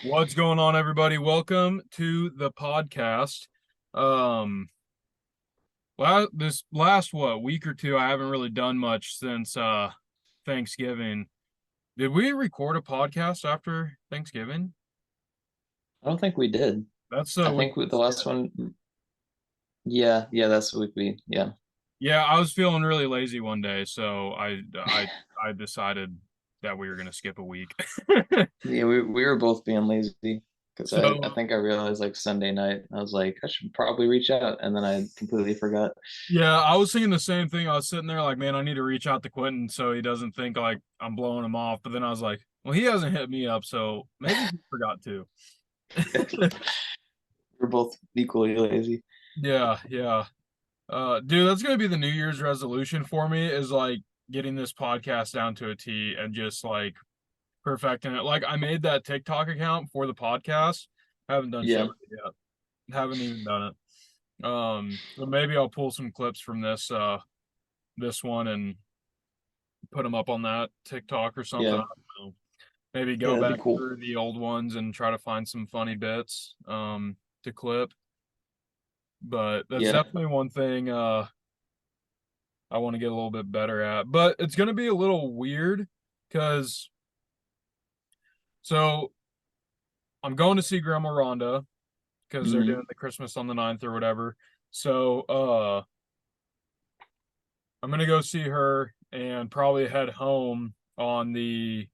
What's going on, everybody? Welcome to the podcast. Um, this last week or two, I haven't really done much since Thanksgiving. Did we record a podcast after Thanksgiving? I don't think we did. That's I the week. think with the last one, yeah, that's the week yeah. Yeah, I was feeling really lazy one day, so I decided that we were gonna skip a week. Yeah, we were both being lazy because I So think I realized like Sunday night, I was like, I should probably reach out, and then I completely forgot. yeah, I was thinking the same thing. I was sitting there like, man, I need to reach out to Quentin so he doesn't think like I'm blowing him off. But then I was like, well, he hasn't hit me up, so maybe he forgot to. We're both equally lazy. Yeah, yeah. Dude, that's gonna be the New Year's resolution for me is like getting this podcast down to a T and just like perfecting it. Like I made that TikTok account for the podcast. Haven't done shit Yeah, with it yet. Haven't even done it. So maybe I'll pull some clips from this one and put them up on that TikTok or something. I yeah, don't know. Maybe yeah. go That'd be back cool. through the old ones and try to find some funny bits to clip. But that's Yeah. definitely one thing I want to get a little bit better at. But it's gonna be a little weird because so I'm going to see Grandma Rhonda because they're Hmm. doing the Christmas on the 9th or whatever. So I'm gonna go see her and probably head home on the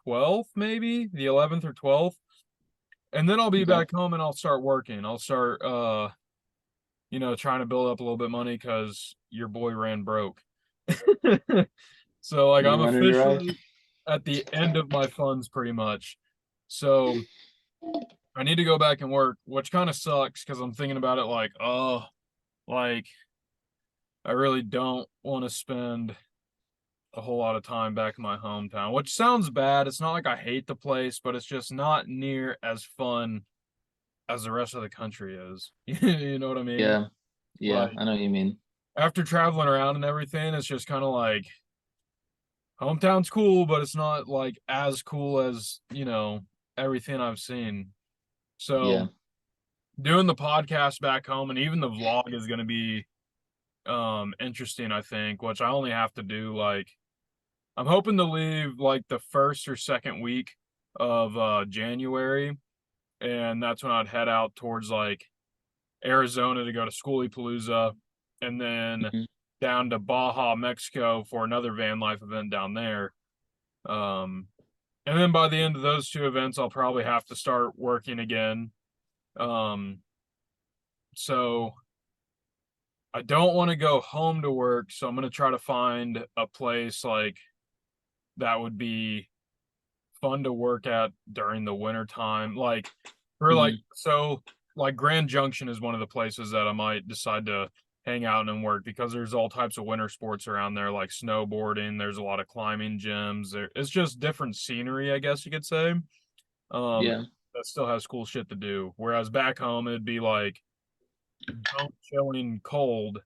12th, maybe the 11th or 12th. And then I'll be Okay. back home and I'll start working. I'll start trying to build up a little bit of money because your boy ran broke. So like You're I'm running dry. officially at the end of my funds pretty much. So I need to go back and work, which kind of sucks because I'm thinking about it like, oh, like I really don't want to spend a whole lot of time back in my hometown, which sounds bad. It's not like I hate the place, but it's just not near as fun as the rest of the country is. You know what I mean? Yeah, yeah. Like I know what you mean. after traveling around and everything, it's just kind of like hometown's cool, but it's not like as cool as, everything I've seen. So Yeah, doing the podcast back home and even the vlog is going to be interesting, I think, which I only have to do like I'm hoping to leave like the first or second week of January, and that's when I'd head out towards like Arizona to go to Schoolie Palooza, and then hmm, down to Baja, Mexico for another van life event down there. Um, and then by the end of those two events, I'll probably have to start working again. Um, so I don't want to go home to work, so I'm gonna try to find a place like that would be fun to work at during the winter time. Like for like hmm. so like Grand Junction is one of the places that I might decide to hang out and work because there's all types of winter sports around there, like snowboarding. There's a lot of climbing gyms. It's just different scenery, I guess you could say. Um, Yeah, that still has cool shit to do. Whereas back home, it'd be like don't chilling cold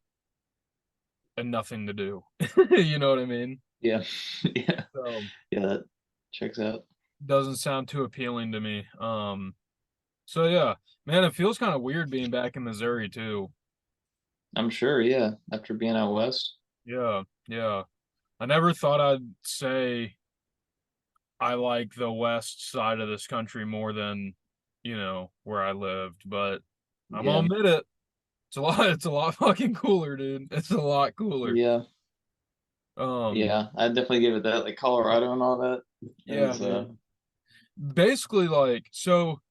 and nothing to do. You know what I mean? yeah, yeah, So yeah. That checks out. doesn't sound too appealing to me. So yeah, man, it feels kind of weird being back in Missouri too. I'm sure. Yeah, after being out west. Yeah, yeah. I never thought I'd say I like the west side of this country more than, where I lived, but I'm gonna Yeah, admit it. It's a lot fucking cooler, dude. It's a lot cooler. yeah, Um, yeah. I'd definitely give it that. Like Colorado and all that. That yeah, was dude. Basically, like, so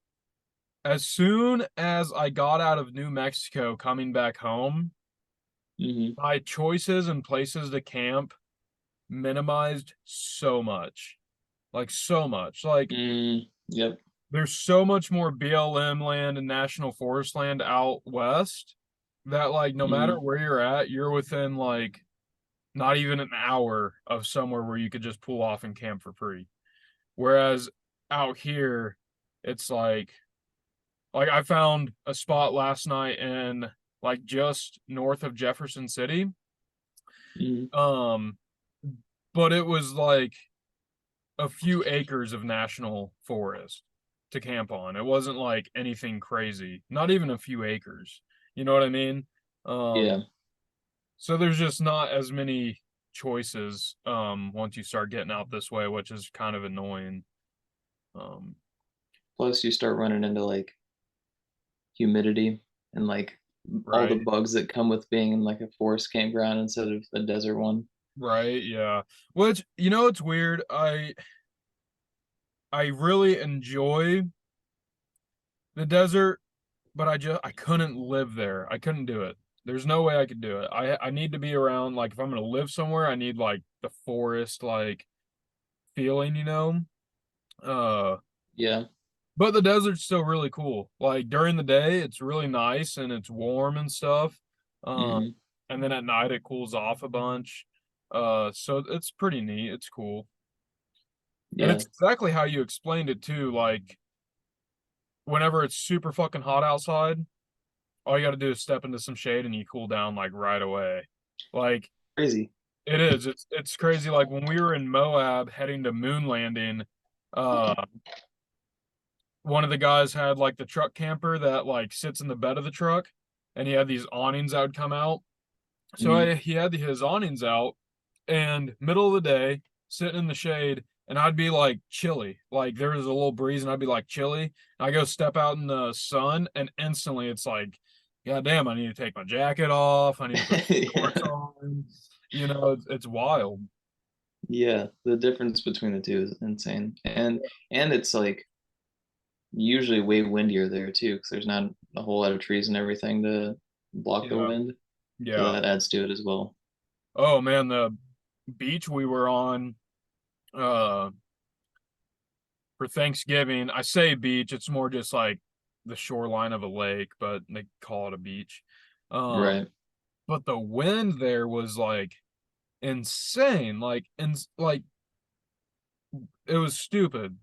as soon as I got out of New Mexico coming back home, hmm, my choices and places to camp minimized so much. Like so much. Like yep. there's so much more BLM land and national forest land out west that like no matter Hmm, where you're at, you're within like not even an hour of somewhere where you could just pull off and camp for free. Whereas out here, it's like I found a spot last night in like just north of Jefferson City. hmm, Um, but it was like a few acres of national forest to camp on. It wasn't like anything crazy, not even a few acres. You know what I mean? Yeah. So there's just not as many choices once you start getting out this way, which is kind of annoying. Um, Plus, you start running into like humidity and like all the right, bugs that come with being in like a forest campground instead of a desert one. right, yeah. Which, you know, it's weird. I really enjoy the desert, but I couldn't live there. I couldn't do it. There's no way I could do it. I need to be around, like, if I'm gonna live somewhere, I need like the forest like feeling, you know? Uh Yeah. but the desert's still really cool. Like during the day, it's really nice and it's warm and stuff. Uh Hmm. and then at night it cools off a bunch. So it's pretty neat. It's cool. And Yeah. it's exactly how you explained it too. Like whenever it's super fucking hot outside, all you got to do is step into some shade and you cool down like right away. Like Crazy. it is. It's crazy. Like when we were in Moab heading to moon landing, uh, one of the guys had like the truck camper that like sits in the bed of the truck, and he had these awnings that would come out. So Hmm. he had his awnings out, and middle of the day, sitting in the shade, and I'd be like chilly. Like there was a little breeze, and I'd be like chilly. I go step out in the sun, and instantly it's like, God damn, I need to take my jacket off. I need to put shorts Yeah. on. You know, it's wild. Yeah. The difference between the two is insane. And it's like usually way windier there too, because there's not a whole lot of trees and everything to block the Yeah, wind. So yeah. that adds to it as well. Oh man, the beach we were on, uh, for Thanksgiving. I say beach, it's more just like the shoreline of a lake, but they call it a beach. Um, Right. but the wind there was like insane, like it was stupid.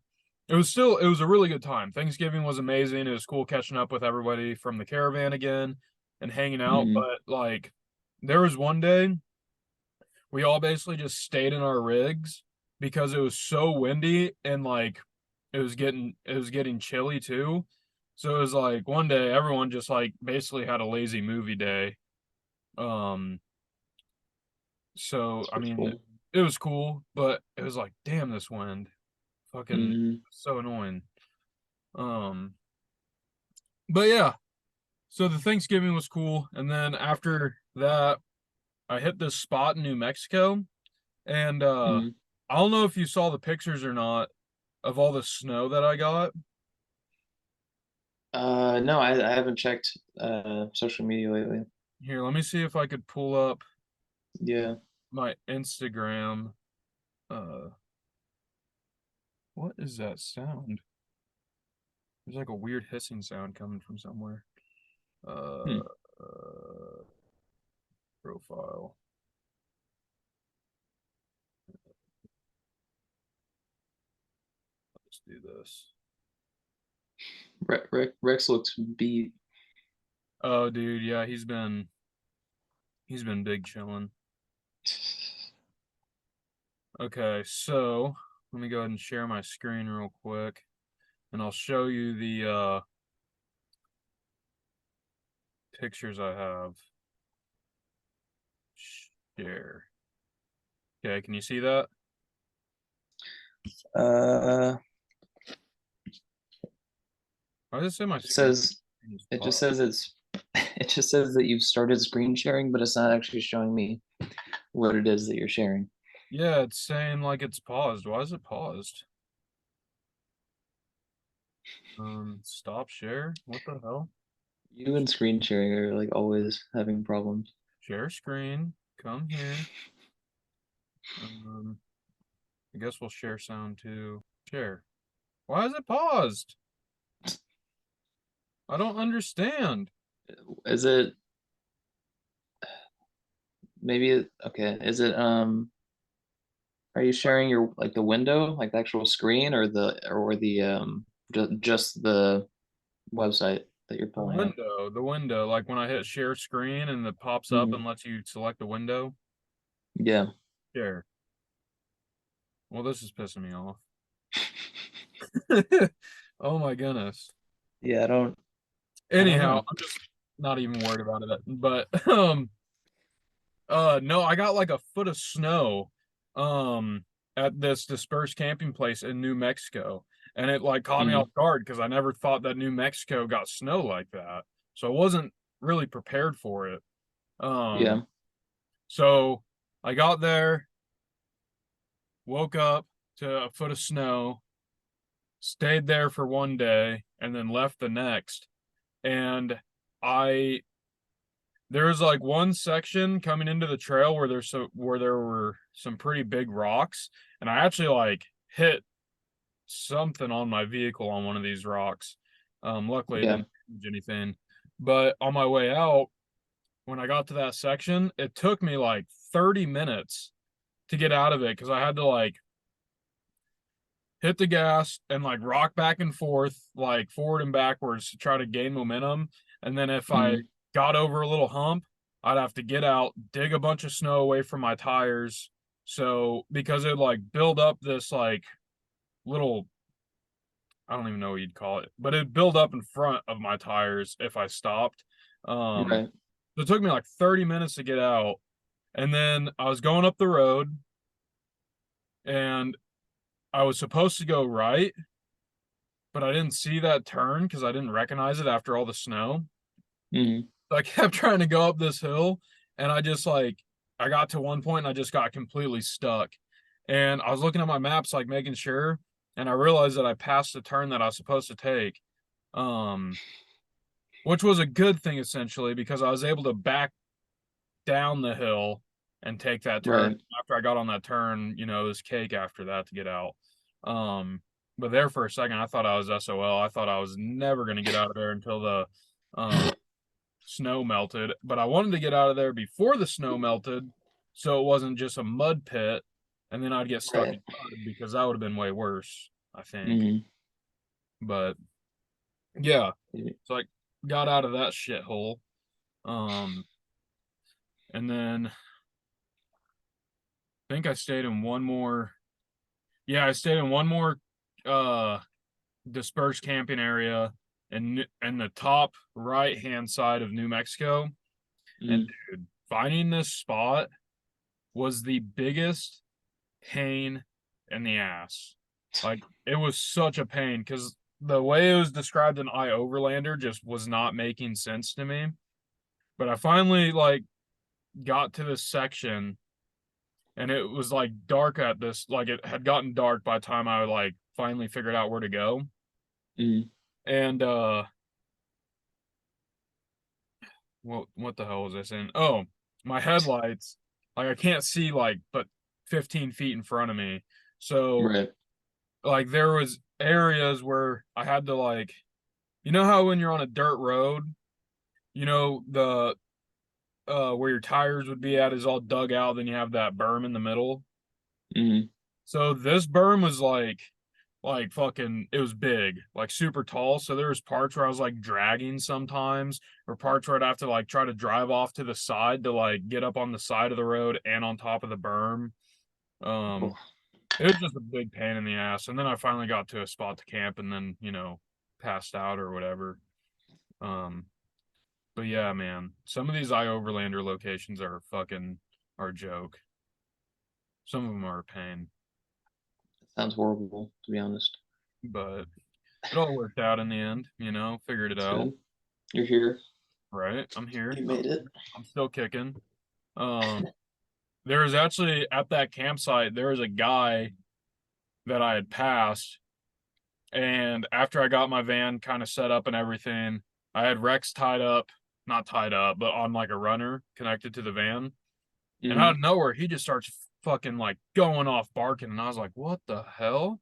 It was a really good time. Thanksgiving was amazing. It was cool catching up with everybody from the caravan again and hanging out. Hmm. But like there was one day we all basically just stayed in our rigs because it was so windy and like it was getting chilly too. So it was like one day everyone just like basically had a lazy movie day. Um so I That's mean cool. it was cool, but it was like damn this wind. Fucking Hmm. so annoying. Um but yeah, so the Thanksgiving was cool and then after that I hit this spot in New Mexico and Hmm. I don't know if you saw the pictures or not of all the snow that I got. No, I haven't checked social media lately. Here, let me see if I could pull up Yeah. my Instagram. Uh, what is that sound? There's like a weird hissing sound coming from somewhere. Uh, Hmm. uh profile. Let's do this. Rex looks beat. Oh, dude, yeah, he's been big chilling. Okay, so let me go ahead and share my screen real quick, and I'll show you the pictures I have. Share. Okay, can you see that? Uh, Why does it say my it screen says is it just paused? says it's it just says that you've started screen sharing, but it's not actually showing me what it is that you're sharing. Yeah, it's saying like it's paused. Why is it paused? Stop share? What the hell? You and screen sharing are like always having problems. Share screen. Come here. Um, I guess we'll share sound too. Share. Why is it paused? I don't understand. Is it okay? Is it are you sharing your like the window, like the actual screen or the just the website that you're pulling up? The window, like when I hit share screen and it pops up Hmm. and lets you select the window. Yeah. Share. Well, this is pissing me off. Oh my goodness. Yeah, I don't Anyhow, know. I'm just not even worried about it. But no, I got like a foot of snow um at this dispersed camping place in New Mexico. And it like caught me Mm, off guard because I never thought that New Mexico got snow like that. So I wasn't really prepared for it. yeah. So I got there, woke up to a foot of snow, stayed there for one day, and then left the next. And I there's like one section coming into the trail where there were some pretty big rocks, and I actually like hit something on my vehicle on one of these rocks. Luckily it Yeah. didn't damage anything. But on my way out, when I got to that section, it took me like 30 minutes to get out of it because I had to like hit the gas and like rock back and forth, like forward and backwards to try to gain momentum. And then if I Mm, got over a little hump, I'd have to get out, dig a bunch of snow away from my tires. So because it like build up this like little, I don't even know what you'd call it, but it'd build up in front of my tires if I stopped. right. So it took me like 30 minutes to get out. And then I was going up the road and I was supposed to go right, but I didn't see that turn because I didn't recognize it after all the snow. Mm, So I kept trying to go up this hill, and I just like I got to one point and I just got completely stuck. And I was looking at my maps, like making sure, and I realized that I passed the turn that I was supposed to take. Um, which was a good thing essentially because I was able to back down the hill and take that turn. right. After I got on that turn, it was cake after that to get out. Um, but there for a second, I thought I was SOL. I thought I was never going to get out of there until the snow melted. But I wanted to get out of there before the snow melted, so it wasn't just a mud pit, and then I'd get stuck Right. in mud because that would have been way worse, I think. Mm, But yeah, so I got out of that shithole. Um, and then I think I stayed in one more. Yeah, I stayed in one more uh dispersed camping area in the top right hand side of New Mexico. And mm. dude, finding this spot was the biggest pain in the ass. Like it was such a pain because the way it was described in iOverlander just was not making sense to me. But I finally like got to this section and it was like dark at this like it had gotten dark by the time I like finally figured out where to go. Mm, And what the hell was I saying? Oh, my headlights, like I can't see like but 15 feet in front of me. So right. like there was areas where I had to like how when you're on a dirt road, the where your tires would be at is all dug out, then you have that berm in the middle. Mm, So this berm was like fucking it was big, like super tall. So there was parts where I was like dragging sometimes, or parts where I'd have to like try to drive off to the side to like get up on the side of the road and on top of the berm. Um, oh, it was just a big pain in the ass. And then I finally got to a spot to camp and then, passed out or whatever. Um, but yeah, man, some of these iOverlander locations are a joke. Some of them are a pain, sounds horrible, to be honest. but it all worked out in the end, figured it It's out. good. You're here. Right. I'm here. You made it. I'm still kicking. Um, there was actually at that campsite, there was a guy that I had passed. And after I got my van kind of set up and everything, I had Rex tied up, not tied up, but on like a runner connected to the van. And out Mm, of nowhere, he just starts fucking like going off barking. And I was like, what the hell?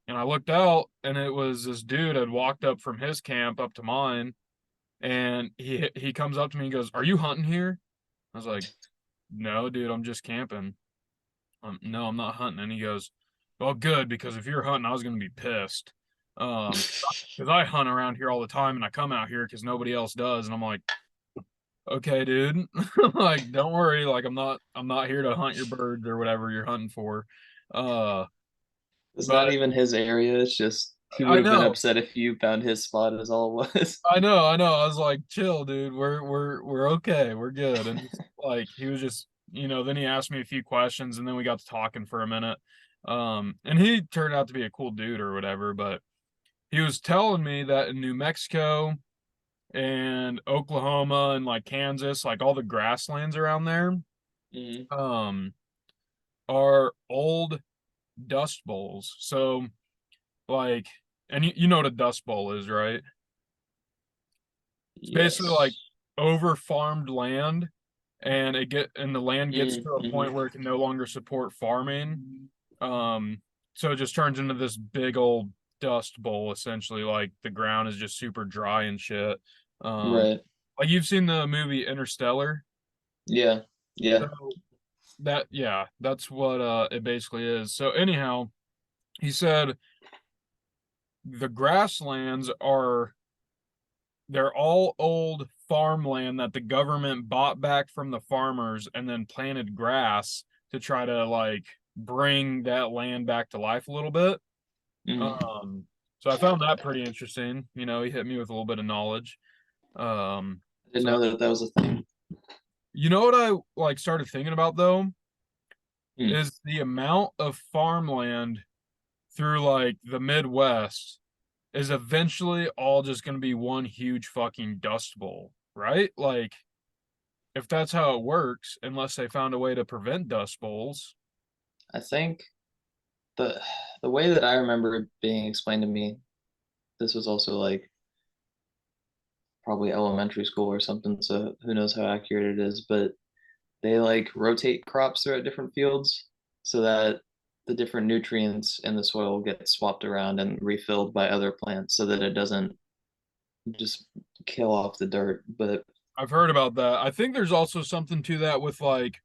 And I looked out and it was this dude had walked up from his camp up to mine. And he comes up to me and goes, "Are you hunting here?" I was like, "No, dude, I'm just camping." No, I'm not hunting. And he goes, "Well, good, because if you're hunting, I was gonna be pissed." Um, because I hunt around here all the time and I come out here because nobody else does. And I'm like, okay, dude, like, don't worry, like I'm not here to hunt your birds or whatever you're hunting for. Uh, It's not But even his area. It's just he would I have been know, upset if you found his spot. Is all it was. I know. I was like, chill, dude. We're okay. We're good. And he's like, he was just, then he asked me a few questions, and then we got to talking for a minute. And he turned out to be a cool dude or whatever. But he was telling me that in New Mexico and Oklahoma and like Kansas, like all the grasslands around there, Mhm. um, are old dust bowls. So like, and you know what a dust bowl is, right? It's basically like Yes. over farmed land, and the land gets to a Mm-hmm. point where it can no longer support farming. So it just turns into this big old dust bowl essentially. Like the ground is just super dry and shit. Um, Right. like you've seen the movie Interstellar. Yeah. Yeah. So yeah, that's what it basically is. So anyhow, he said the grasslands are they're all old farmland that the government bought back from the farmers and then planted grass to try to like bring that land back to life a little bit. Hmm. Um, so I found that pretty interesting. He hit me with a little bit of knowledge. I didn't So know that that was a thing. you know what I like started thinking about though Hmm. is the amount of farmland through like the Midwest is eventually all just going to be one huge fucking dust bowl, right? Like if that's how it works, unless they found a way to prevent dust bowls. I think the the way that I remember it being explained to me, this was also like probably elementary school or something, so who knows how accurate it is, but they like rotate crops throughout different fields so that the different nutrients in the soil get swapped around and refilled by other plants so that it doesn't just kill off the dirt. But I've heard about that. I think there's also something to that with like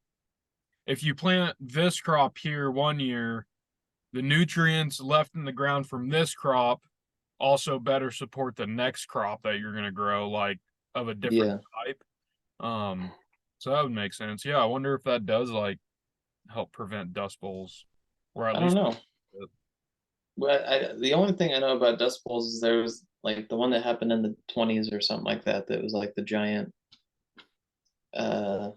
if you plant this crop here one year, the nutrients left in the ground from this crop also better support the next crop that you're going to grow like of a different yeah, type. Um so that would make sense. Yeah, I wonder if that does like help prevent dust bowls or at I don't least know. But the only thing I know about Dust Bowls is there was like the one that happened in the 20s or something like that. That was like the giant. Uh,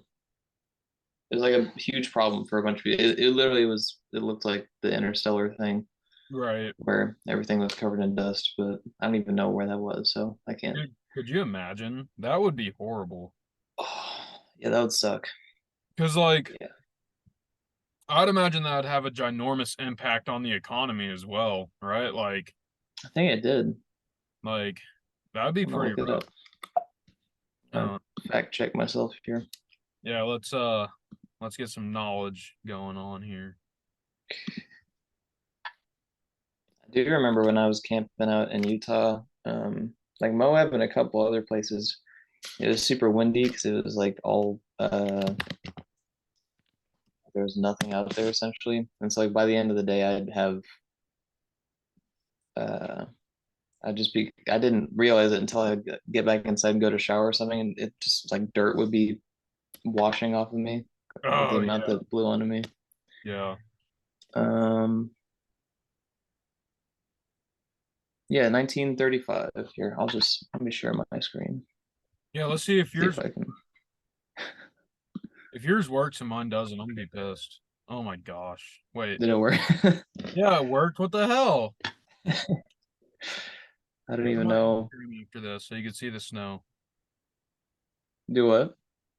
it was like a huge problem for a bunch of people. It literally was. It looked like the Interstellar thing right. where everything was covered in dust. But I don't even know where that was, so I can't. Dude, could you imagine? That would be horrible. Oh, yeah, that would suck. Because, like, Yeah, I'd imagine that would have a ginormous impact on the economy as well, right? I think it did. Like that'd be I'm gonna pretty look it rough. up. Uh, Fact check myself here. yeah, let's get some knowledge going on here. I do remember when I was camping out in Utah, like Moab and a couple other places. It was super windy because it was like all there was nothing out there essentially. And so like by the end of the day, uh, I'd just be I didn't realize it until I get back inside and go to shower or something, and it just like dirt would be washing off of me with the Oh amount yeah, that blew onto me. yeah, Um, yeah, 1935. Here, let me share my screen. yeah. Let's see See if I can. if yours works and mine doesn't. I'm gonna be pissed. Oh my gosh. Wait. Did it work? Yeah, it worked. What the hell? I don't Go to even my know. Instagram after this so you can see the snow. Do what?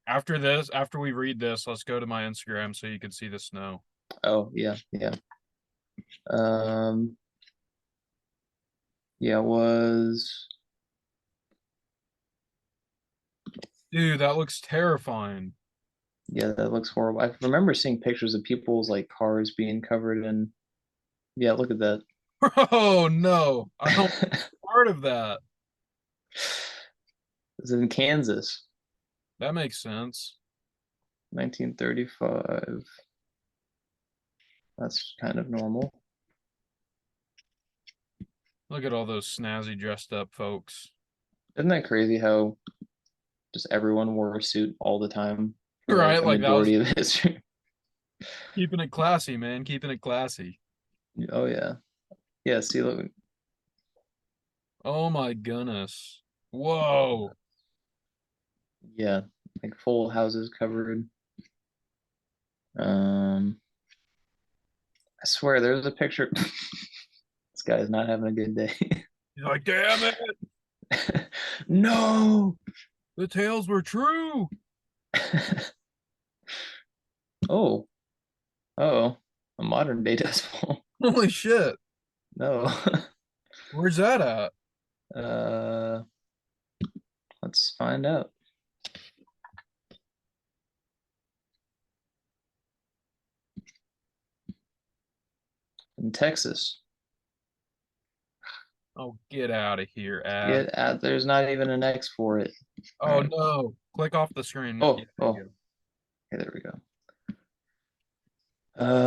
After this, after we read this, let's go to my Instagram so you can see the snow. Oh yeah, yeah. Um, yeah, it was. Dude, that looks terrifying. Yeah, that looks horrible. I remember seeing pictures of people's like cars being covered in. Yeah, look at that. Oh no, I don't part of that. It's in Kansas, That makes sense. 1935. That's kind of normal. Look at all those snazzy dressed up folks. Isn't that crazy how just everyone wore a suit all the time for like Right? a Like that was majority of history? keeping it classy, man. Keeping it classy. Oh yeah. Yeah, see, look, Oh my goodness. Whoa. yeah, like full houses covered. Um, I swear there's a picture. This guy is not having a good day. He's like, damn it, No. the tales were true. Oh, oh, a modern day Dust Bowl. Holy shit. No. Where's that at? Uh, let's find out. In Texas. Oh, get out of here, ad. Get out. There's not even an X for it. All Oh right. no. Click off the screen. Yeah, Oh, there oh. you go. Okay, there we go.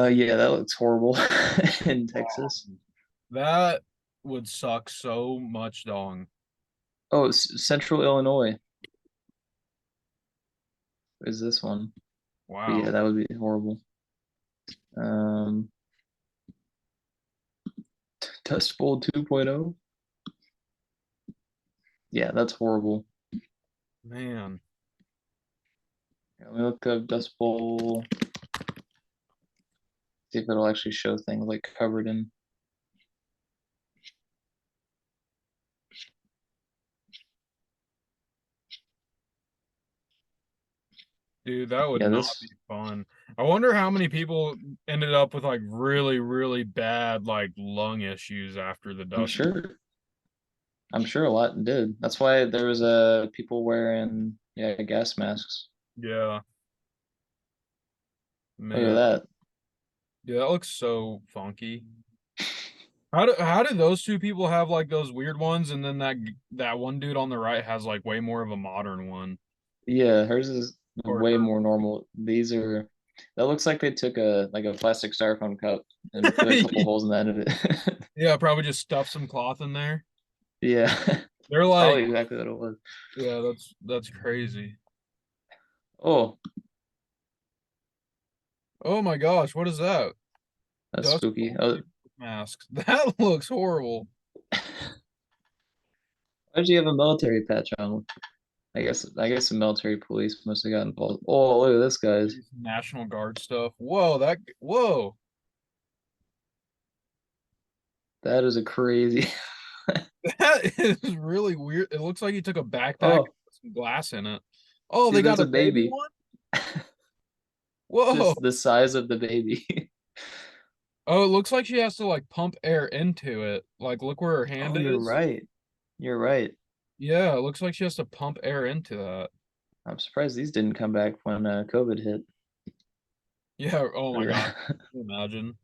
Yeah, that looks horrible in Texas. That would suck so much, dong. Oh, it's Central Illinois is this one. But yeah, Wow. that would be horrible. Um, Dust Bowl 2.0. Yeah, that's horrible. Man. Let me look up Dust Bowl. See if it'll actually show things like covered in. Dude, that would Yeah, not this. be fun. I wonder how many people ended up with like really, really bad like lung issues after the I'm dust. sure. I'm sure a lot did. That's why there was people wearing gas masks. Yeah, Look at man. that. Yeah, that looks so funky. How do those two people have like those weird ones, and then that one dude on the right has like way more of a modern one? Yeah, hers is Or way her? more normal. These are that looks like they took a plastic styrofoam cup and put a couple holes in the end of it. Yeah, probably just stuff some cloth in there. Yeah, They're it's like, probably exactly what it was. yeah, that's crazy. Oh, Oh my gosh, what is that? that's Dust spooky. Bowl Oh, people with masks. That looks horrible. why'd you have a military patch on? I guess the military police must have gotten involved. Oh, look at this guy's. National Guard stuff. Whoa. That is a crazy. That is really weird. It looks like he took a backpack and Oh, put some glass in it. Oh, see, they got there's a a baby baby. one? Whoa. Just the size of the baby. Oh, it looks like she has to like pump air into it. Like look where her Oh, hand you're is. right. You're right. Yeah, it looks like she has to pump air into that. I'm surprised these didn't come back when COVID hit. Yeah, oh my Or God. Can you imagine?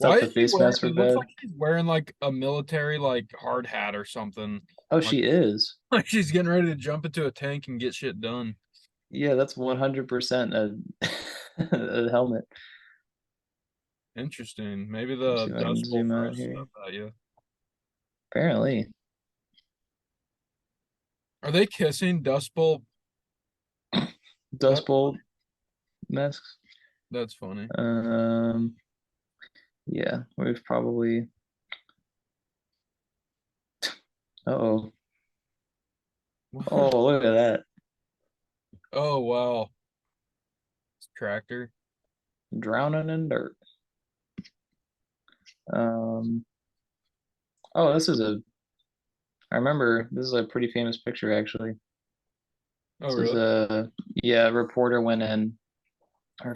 thought Why the is she face wearing masks were it looks bad. like she's wearing like a military like hard hat or something. Oh, Like she is. like she's getting ready to jump into a tank and get shit done. Yeah, that's 100% a, a helmet. Interesting. Maybe Let's the see if I can Dust Bowl zoom out throws here. stuff at you. Apparently, Are they kissing Dust Bowl? Dust That's Bowl funny. masks. That's funny. Um, yeah, we've probably. Uh-oh. Oh, look at that. Oh wow. Tractor. Drowning in dirt. Um, oh, this is a. I remember this is a pretty famous picture actually. Oh This is really? a yeah, a reporter went in, or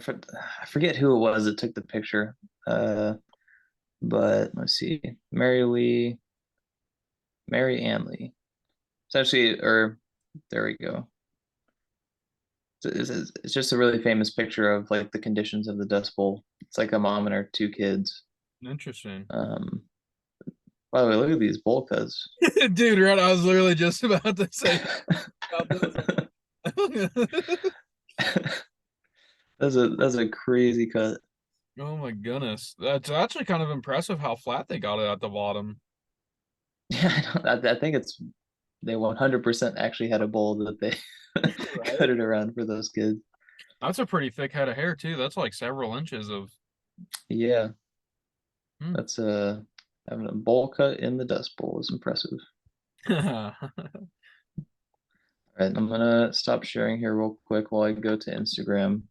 I forget who it was that took the picture. But let's see, Mary Ann Lee. It's actually, or there we go. It's just a really famous picture of like the conditions of the Dust Bowl. It's like a mom and her two kids. Interesting. Um, by the way, look at these bowl cuts. Dude, right? I was literally just about to say about this. That's a crazy cut. Oh my goodness. That's actually kind of impressive how flat they got it at the bottom. Yeah, I think it's they 100% actually had a bowl that they Right? cut it around for those kids. That's a pretty thick head of hair too. That's like several inches of Yeah. Hmm. That's having a bowl cut in the Dust Bowl is impressive. All right, I'm gonna stop sharing here real quick while I go to Instagram.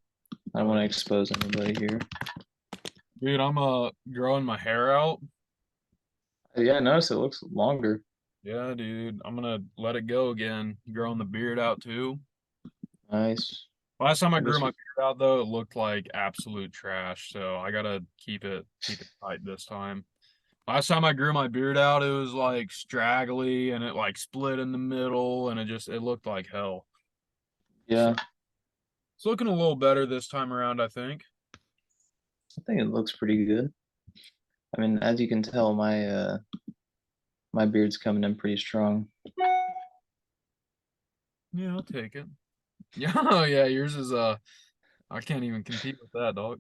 I don't want to expose anybody here. Dude, I'm growing my hair out. Yeah, I noticed it looks longer. Yeah, dude. I'm gonna let it go again. Growing the beard out too. Nice. Last time I I grew guess my beard out though, it looked like absolute trash. So I gotta keep it tight this time. Last time I grew my beard out, it was like straggly and it like split in the middle and it looked like hell. So yeah, it's looking a little better this time around, I think. I think it looks pretty good. I mean, as you can tell, my beard's coming in pretty strong. Yeah, I'll take it. Yeah, oh yeah, yours is I can't even compete with that, dog.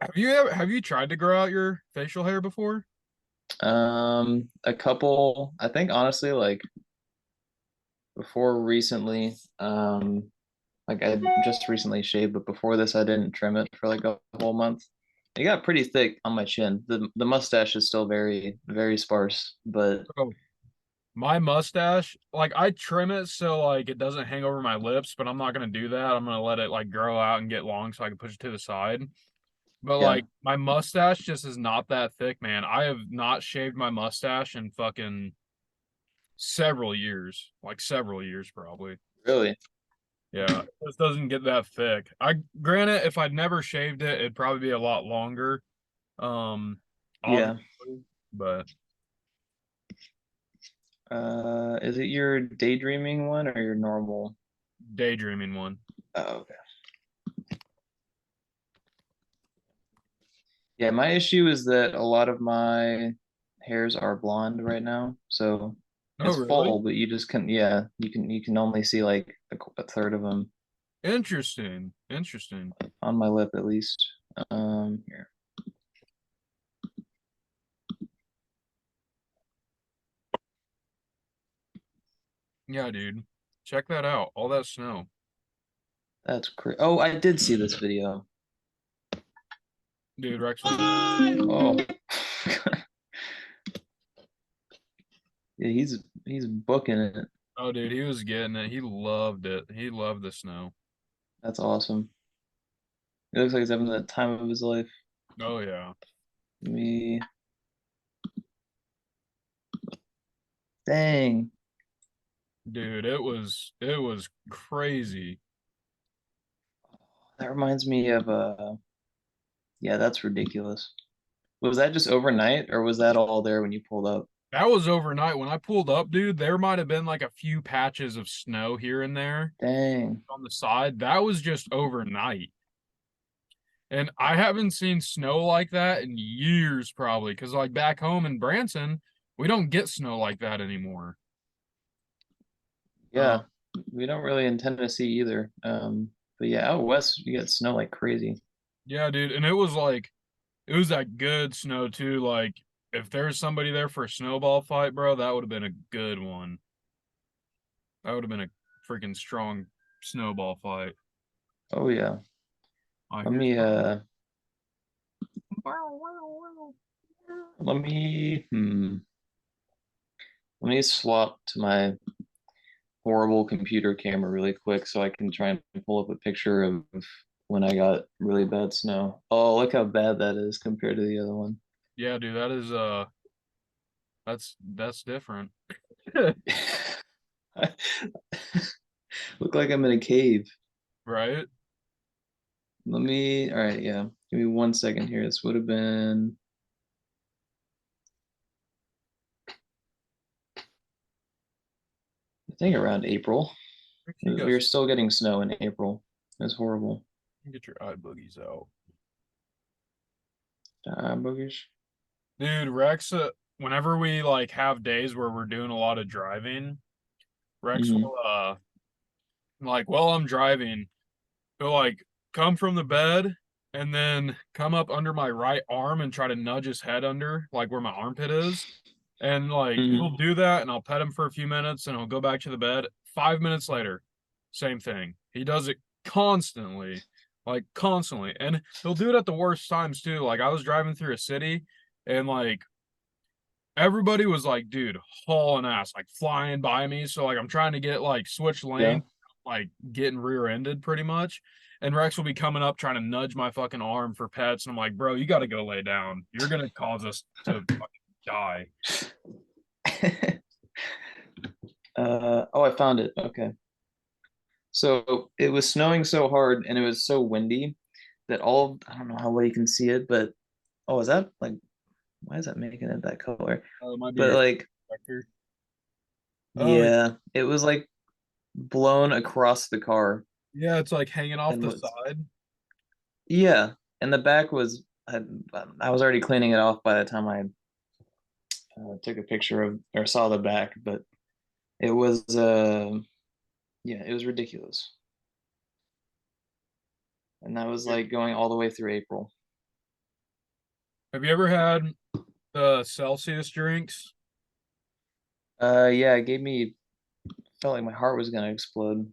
Have you tried to grow out your facial hair before? A couple, I think honestly, like before recently, like I just recently shaved, but before this, I didn't trim it for like a whole month. It got pretty thick on my chin. The mustache is still very, very sparse, but Oh, my mustache, like I trim it so like it doesn't hang over my lips, but I'm not gonna do that. I'm gonna let it like grow out and get long so I can push it to the side. But yeah, like my mustache just is not that thick, man. I have not shaved my mustache in fucking several years, like several years probably. really. Yeah, it just doesn't get that thick. I granted, if I'd never shaved it, it'd probably be a lot longer. Um, Yeah. obviously, but Is it your daydreaming one or your normal? daydreaming one. Oh, okay. Yeah, my issue is that a lot of my hairs are blonde right now, so Oh, it's really? full, but you just can, yeah, you can only see like a third of them Interesting. Interesting. on my lip at least. Here. Yeah, dude. Check that out. All that snow. That's crazy. Oh, I did see this video. Dude, Rex was Oh, yeah, he's booking it. oh dude, he was getting it. He loved it. He loved the snow. That's awesome. It looks like he's having the time of his life. Oh yeah. Me, dang, Dude, it was crazy. that reminds me of yeah, that's ridiculous. Was that just overnight, or was that all there when you pulled up? That was overnight. When I pulled up, dude, there might have been like a few patches of snow here and there Dang. on the side. That was just overnight. And I haven't seen snow like that in years, probably, because like back home in Branson, we don't get snow like that anymore. Uh, Yeah, we don't really in Tennessee either. But yeah, out west you get snow like crazy. yeah, dude, and it was like it was that good snow too. Like if there's somebody there for a snowball fight, bro, that would have been a good one. That would have been a freaking strong snowball fight. Oh yeah. I Let hear me something. let me let me swap to my horrible computer camera really quick so I can try and pull up a picture of when I got really bad snow. Oh, look how bad that is compared to the other one. Yeah, dude, that is that's different. Look like I'm in a cave. Right? All right, yeah. Give me 1 second here. This would have been, I think, around April. You We guys were still getting snow in April. It was horrible. get your eye boogies out. Boogish. Dude, Rex, whenever we like have days where we're doing a lot of driving, Rex Hmm. will like while I'm driving, he'll like come from the bed and then come up under my right arm and try to nudge his head under like where my armpit is. And like Hmm. he'll do that and I'll pet him for a few minutes and he'll go back to the bed. 5 minutes later, same thing. He does it constantly. like constantly. And he'll do it at the worst times too. Like I was driving through a city and like everybody was like, dude, hauling ass, like flying by me. So like I'm trying to get like switch Yeah. lane, like getting rear-ended pretty much. And Rex will be coming up trying to nudge my fucking arm for pets. And I'm like, bro, you gotta go lay down. You're gonna cause us to fucking die. Oh, I found it. Okay. So it was snowing so hard and it was so windy that I don't know how well you can see it, but oh, is that like, why is that making it that color? It might be But your like, vector. Oh yeah, it was like blown across the car yeah, it's like hanging off and the was, side. yeah, and the back was, I was already cleaning it off by the time I took a picture of or saw the back, but it was, yeah, it was ridiculous. And that was like going all the way through April. Have you ever had the Celsius drinks? Yeah, it gave me, felt like my heart was gonna explode.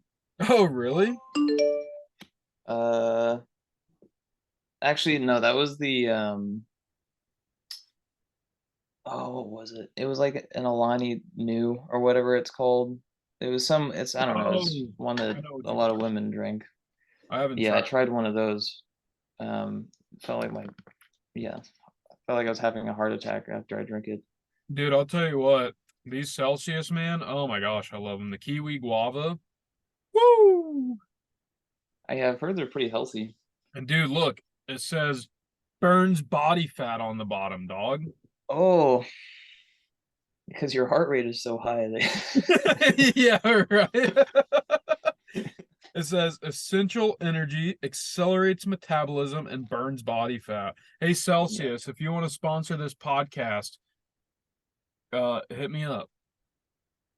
Oh, really? Uh, Actually, no, that was the oh, what was it? It was like an Alani New or whatever it's called. It was some, it's, I don't know, it's Oh, one that I know what a you're lot of talking women drink. about. I haven't Yeah, I tried. tried one of those. Felt like yeah, felt like I was having a heart attack after I drank it. Dude, I'll tell you what, these Celsius, man, oh my gosh, I love them. The kiwi guava. Woo! I have heard they're pretty healthy. And dude, look, it says burns body fat on the bottom, dog. Oh, because your heart rate is so high. Yeah, right. It says essential energy, accelerates metabolism, and burns body fat. Hey, Yeah. Celsius, if you want to sponsor this podcast, hit me up.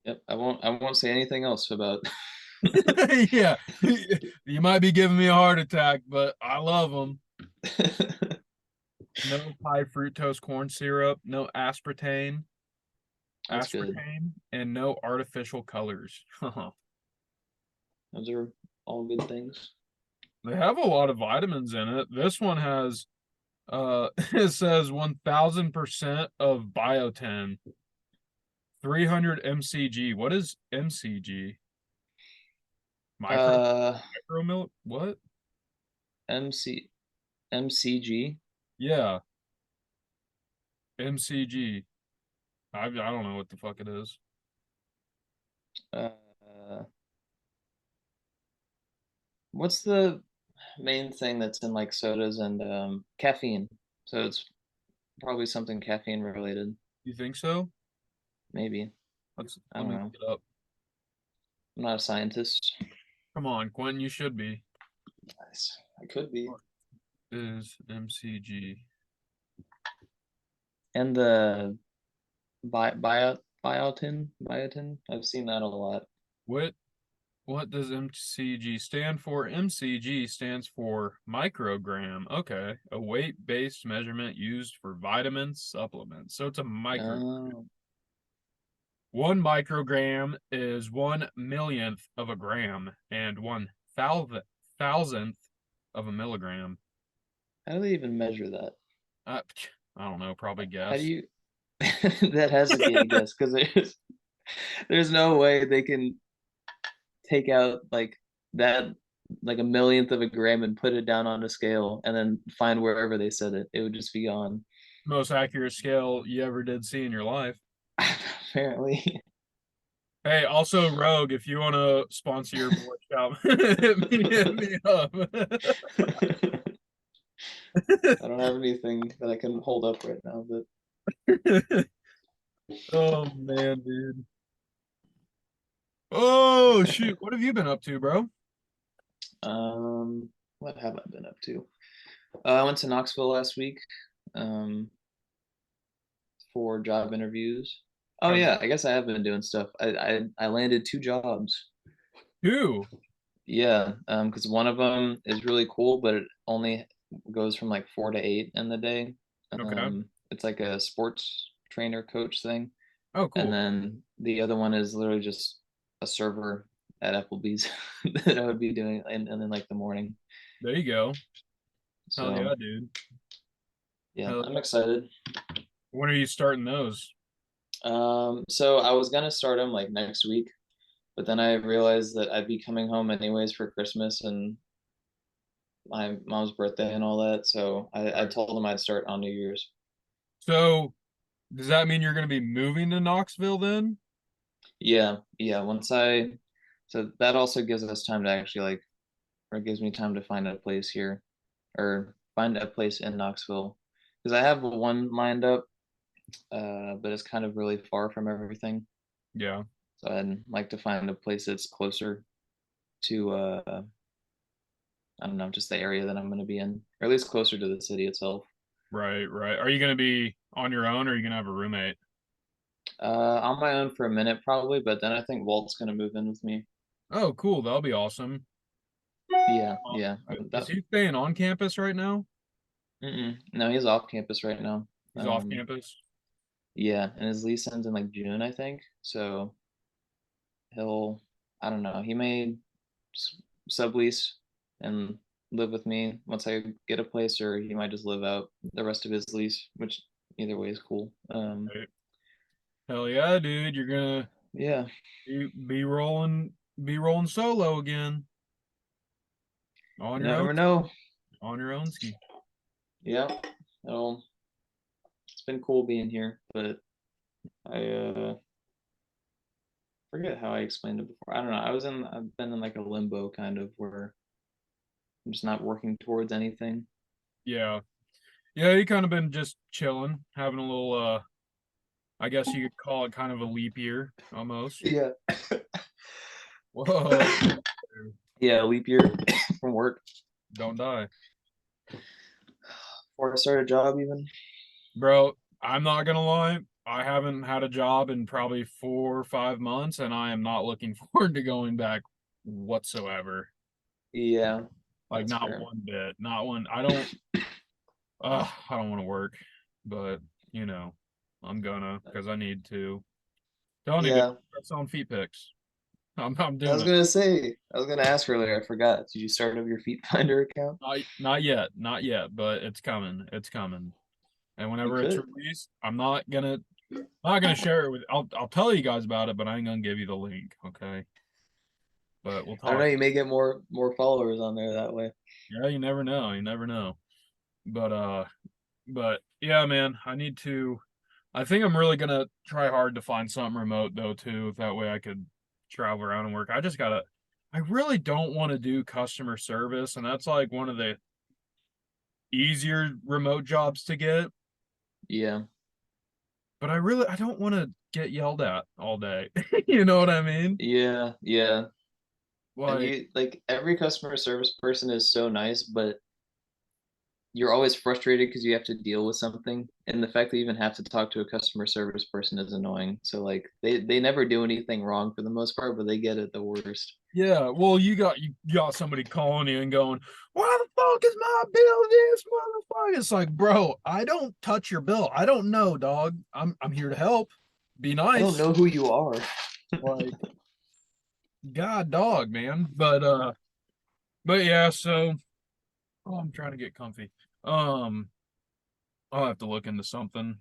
Yep. I won't say anything else about. Yeah, you might be giving me a heart attack, but I love them. No high fructose corn syrup, no That's good. and no artificial colors. Those are all good things. They have a lot of vitamins in it. This one has it says 1000% of biotin, 300 mcg. What is mcg? Micro Uh, micro milk? What? MC MCG. Yeah, mcg. I don't know what the fuck it is. Uh, what's the main thing that's in like sodas and caffeine? So it's probably something caffeine related. You think so? Maybe. I Let don't me look know. it up. I'm not a scientist. Come on, Quentin, you should be. Nice. I could be. What is mcg? And the biotin. I've seen that a lot. What What does MCG stand for? MCG stands for microgram. Okay. A weight-based measurement used for vitamin supplements. So it's a micro. Oh, 1 microgram is 1 millionth of a gram and 1,000th of a milligram. how do they even measure that? I, I don't know, probably How do guess. you? That has to be a guess because there's no way they can take out like that, like a millionth of a gram and put it down on a scale and then find wherever they said it. It would just be gone. Most accurate scale you ever did see in your life. Apparently. Hey, also Rogue, if you want to sponsor your boy scout, hit me up. I don't have anything that I can hold up right now, but Oh man, dude. Oh shoot, what have you been up to, bro? what have I been up to? I went to Knoxville last week um, for job interviews. Oh How'd yeah, I guess I have been doing stuff. I landed two jobs. you? Yeah, because one of them is really cool, but it only goes from like 4 to 8 in the day. Okay. It's like a sports trainer coach thing, Oh, and cool. then the other one is literally just a server at Applebee's that I would be doing, and then like the morning. There you go. Hell So yeah, dude. yeah, Hell I'm yeah. excited. When are you starting those? So I was gonna start them like next week, but then I realized that I'd be coming home anyways for Christmas and my mom's birthday and all that. So I Right. told them I'd start on New Year's. So does that mean you're going to be moving to Knoxville then? Yeah, yeah. So that also gives us time to actually like, or it gives me time to find a place here or find a place in Knoxville because I have one lined up, but it's kind of really far from everything. Yeah. So I'd like to find a place that's closer to, I don't know, just the area that I'm going to be in, or at least closer to the city itself. Right, right. Are you going to be on your own or are you going to have a roommate? On my own for a minute probably, but then I think Walt's going to move in with me. Oh, cool. That'll be awesome. Yeah, Uh, yeah. Is That he staying on campus right now? No, he's off campus right now. He's off campus. Yeah, and his lease ends in like June, I think. So he'll, I don't know, he may sublease and live with me once I get a place, or he might just live out the rest of his lease, which either way is cool. Right. Hell yeah, dude. You're going to Yeah, be rolling solo again on you your own, never know. on your own ski. Yeah, it'll, it's been cool being here, but I forget how I explained it before. I don't know. I've been in like a limbo kind of where I'm just not working towards anything. Yeah. Yeah, you kind of been just chilling, having a little I guess you could call it kind of a leap year almost. Yeah. Whoa, Yeah, leap year from work don't die. before I start a job even. Bro, I'm not gonna lie. I haven't had a job in probably 4 or 5 months, and I am not looking forward to going back whatsoever. Yeah, Like that's not fair. one bit. Not one. I don't want to work, but you know, I'm gonna because I need to. Telling you, dude, Yeah, start selling feet pics. I'm I doing was it. gonna say, I was gonna ask earlier, I forgot. Did you start up your Feet Finder account? Not yet, not yet, but it's coming. It's coming. And You whenever it's could. released, I'm not gonna share it with. I'll tell you guys about it, but I ain't gonna give you the link. Okay, but we'll I don't know, talk. you may get more followers on there that way. Yeah, you never know. You never know. But yeah, man, I need to. I think I'm really gonna try hard to find something remote though too. That way I could travel around and work. I just gotta. I really don't want to do customer service, and that's like one of the easier remote jobs to get. Yeah. But I don't want to get yelled at all day. You know what I mean? Yeah, yeah. And Like, you like every customer service person is so nice, but you're always frustrated because you have to deal with something. And the fact that you even have to talk to a customer service person is annoying. So like they never do anything wrong for the most part, but they get it the worst. yeah, well, you got somebody calling you and going, "Why the fuck is my bill this motherfucker?" It's like, bro, I don't touch your bill. I don't know, dog. I'm here to help. Be I don't nice. know who you are. Like, God dog, man. But yeah, so I'm trying to get comfy. Um, I'll have to look into something.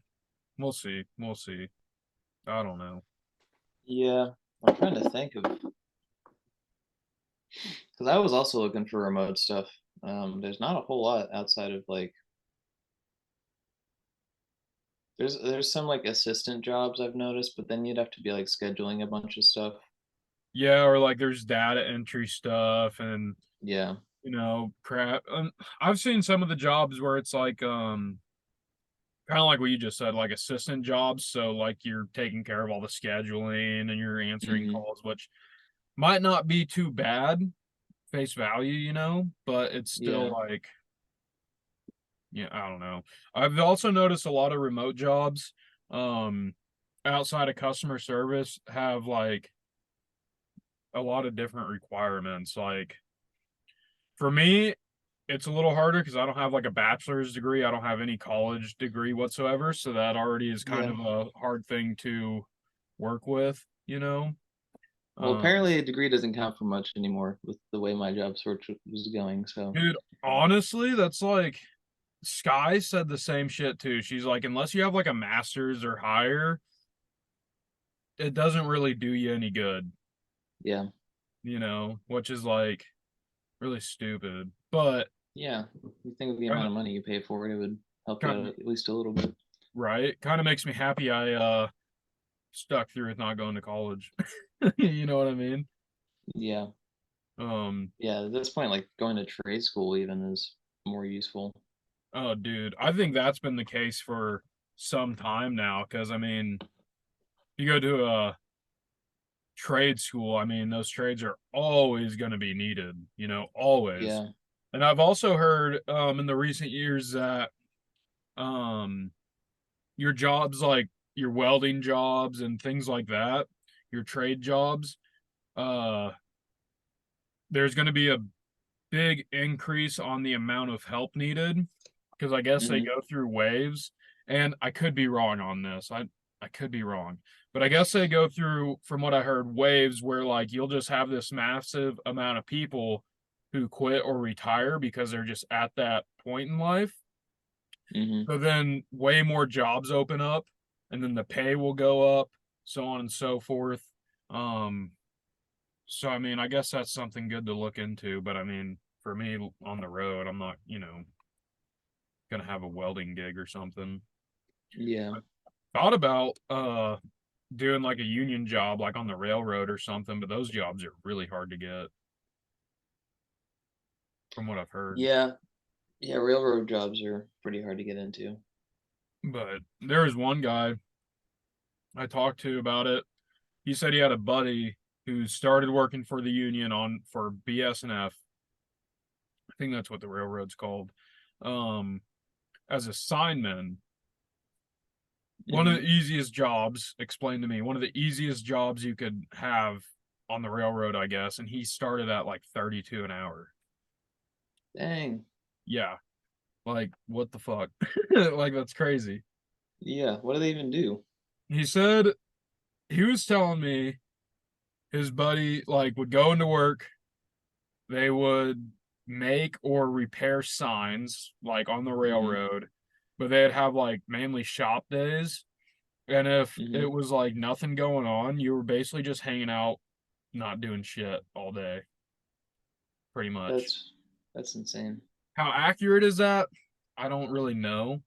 We'll see. We'll see. I don't know. Yeah, I'm trying to think of because I was also looking for remote stuff. There's not a whole lot outside of like there's some like assistant jobs I've noticed, but then you'd have to be like scheduling a bunch of stuff. Yeah, or like there's data entry stuff and Yeah, crap. I've seen some of the jobs where it's like kind of like what you just said, like assistant jobs. So like you're taking care of all the scheduling and you're answering hmm, calls, which might not be too bad face value, but it's still yeah, like, yeah, I don't know. I've also noticed a lot of remote jobs um outside of customer service have like a lot of different requirements. Like for me, it's a little harder because I don't have like a bachelor's degree. I don't have any college degree whatsoever. So that already is kind yeah, of a hard thing to work with, you know? Well, Um, apparently a degree doesn't count for much anymore with the way my job search was going. So dude, honestly, that's like Sky said the same shit too. She's like, unless you have like a master's or higher, it doesn't really do you any good, yeah, which is like really stupid. But yeah. You think of the kind amount of, of money you pay for it, it would help you kind out of, at least a little bit. right? Kind of makes me happy I stuck through with not going to college. You know what I mean? Yeah, Um, yeah. At this point, like going to trade school even is more useful. oh, dude, I think that's been the case for some time now. Because I mean, you go to a trade school, I mean, those trades are always going to be needed, always. Yeah. And I've also heard in the recent years that um your jobs like your welding jobs and things like that, your trade jobs, uh there's going to be a big increase on the amount of help needed because I guess they Hmm. go through waves and I could be wrong on this. I could be wrong. But I guess they go through from what I heard waves where like you'll just have this massive amount of people who quit or retire because they're just at that point in life. Hmm. So then way more jobs open up and then the pay will go up, so on and so forth. Um so I mean, I guess that's something good to look into, but I mean, for me on the road, I'm not, gonna have a welding gig or something. Yeah. Thought about doing like a union job like on the railroad or something, but those jobs are really hard to get from what I've heard. Yeah. Yeah. Railroad jobs are pretty hard to get into. But there was one guy I talked to about it. He said he had a buddy who started working for the union on for BSNF. I think that's what the railroad's called. Um, as a signman, one of the Hmm. easiest jobs, explained to me, one of the easiest jobs you could have on the railroad, I guess. And he started at like 32 an hour. Dang. Yeah. Like, what the fuck? Like, that's crazy. Yeah. What do they even do? He said he was telling me his buddy, like, would go into work, they would make or repair signs, like on the Hmm. railroad, but they'd have like mainly shop days. And if it Hmm. was like nothing going on, you were basically just hanging out, not doing shit all day, pretty much. That's insane. How accurate is that? I don't really know,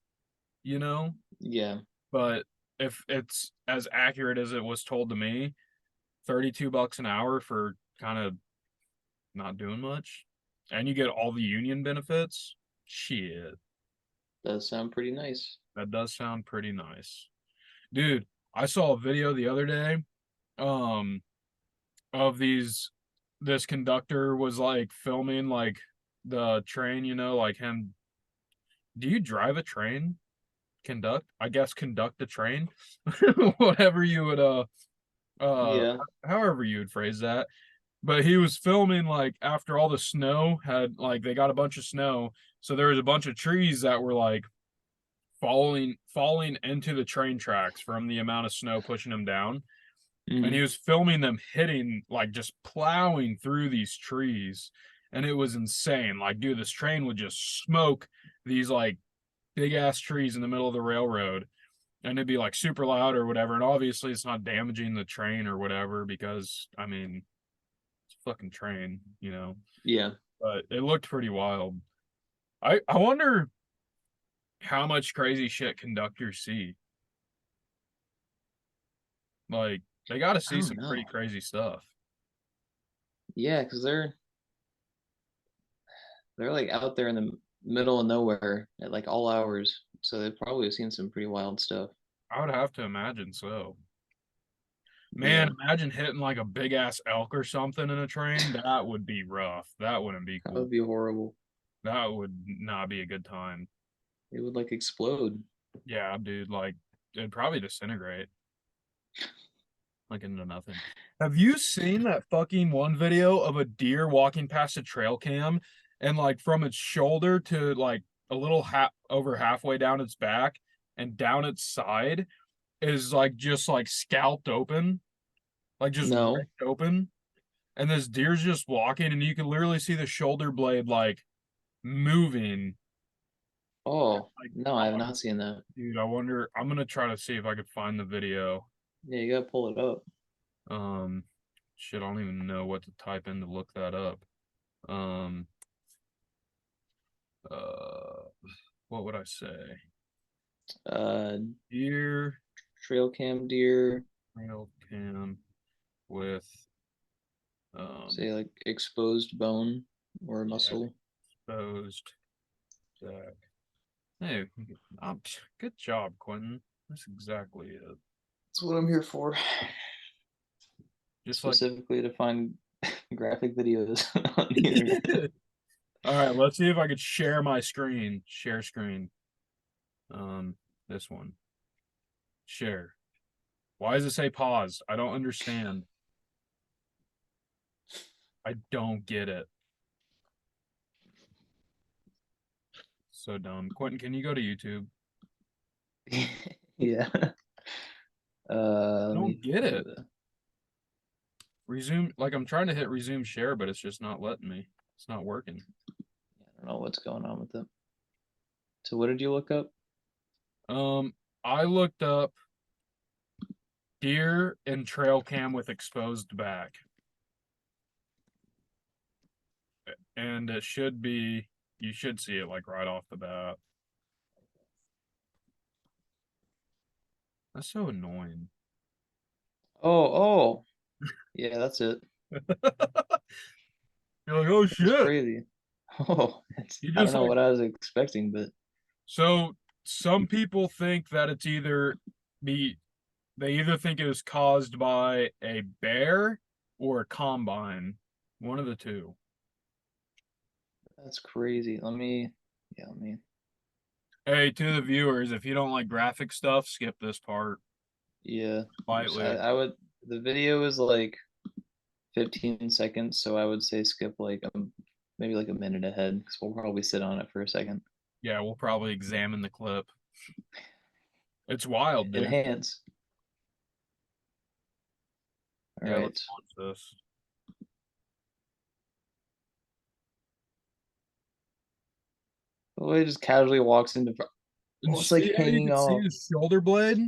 you know, Yeah. but if it's as accurate as it was told to me, 32 bucks an hour for kind of not doing much, and you get all the union benefits. Shit, Does sound pretty nice. that does sound pretty nice. Dude, I saw a video the other day um of this conductor was like filming like the train, like him. Do you drive a train? Conduct? I guess conduct a train. Whatever you would uh Yeah. however you would phrase that. But he was filming like after all the snow had like they got a bunch of snow, so there was a bunch of trees that were like falling into the train tracks from the amount of snow pushing them down. And he Hmm. was filming them hitting like just plowing through these trees. And it was insane. Like, dude, this train would just smoke these like big ass trees in the middle of the railroad and it'd be like super loud or whatever. And obviously it's not damaging the train or whatever because I mean it's a fucking train. Yeah. But it looked pretty wild. I wonder how much crazy shit conductors see. Like they got to I see don't some pretty know. crazy stuff. Yeah, because they're like out there in the middle of nowhere at like all hours, so they've probably seen some pretty wild stuff. I would have to imagine so. Man, Yeah, imagine hitting like a big ass elk or something in a train. That would be rough. That wouldn't be that cool. would be horrible. That would not be a good time. It would like explode. Yeah, dude, like it'd probably disintegrate like into nothing. Have you seen that fucking one video of a deer walking past a trail cam and like from its shoulder to like a little over halfway down its back and down its side is like just like scalped open? like just No. ripped open, and this deer's just walking, and you can literally see the shoulder blade like moving. Oh, Like, no, I have not seen that. dude, I wonder. I'm gonna try to see if I could find the video. Yeah, you gotta pull it up. Um, shit, I don't even know what to type in to look that up. Um, uh, what would I say? Uh, Deer trail cam deer, trail cam with say like exposed bone or yeah, muscle. exposed deck. Hey, good job, Quentin. That's exactly it. That's what I'm here for. Just like, Specifically to find graphic videos on the internet. all right, let's see if I could share my screen. Share screen. This one. Share. Why does it say pause? I don't understand. I don't get it. So dumb. Quentin, can you go to YouTube? Yeah. I Let don't me get go it. to Resume, like I'm trying to hit resume share, but it's just not letting me. It's not working. I don't know what's going on with it. So what did you look up? I looked up deer and trail cam with exposed back. And it should be, you should see it like right off the bat. That's so annoying. Oh. Yeah, that's it. You're like, oh That's shit. crazy. Oh, You I don't just know like, what I was expecting, but so some people think that it's either be they either think it was caused by a bear or a combine. One of the two. that's crazy. Let me. Hey, to the viewers, if you don't like graphic stuff, skip this part Yeah, lightly. I would. The video is like 15 seconds, so I would say skip like maybe like a minute ahead because we'll probably sit on it for a second. Yeah, we'll probably examine the clip. It's wild, dude. Enhance. All Yeah, let's right. watch this. Well, he just casually walks into. And Oh, it's like see how you hanging can see off. his shoulder blade?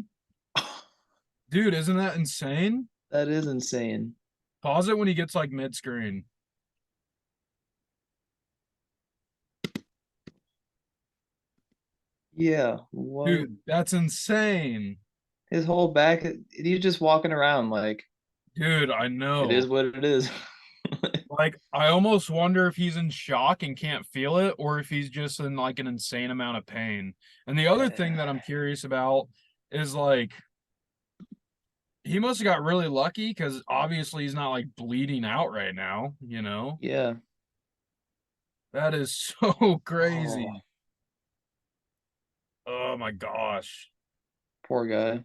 Dude, isn't that insane? That is insane. Pause it when he gets like mid-screen. Yeah. What? Dude, that's insane. His whole back. He's just walking around like Dude, I it know. is what it is. Like, I almost wonder if he's in shock and can't feel it, or if he's just in like an insane amount of pain. And the other thing that I'm curious about is like, he must have got really lucky because obviously he's not like bleeding out right now, you know? Yeah. That is so Oh, crazy. Oh my gosh. poor guy.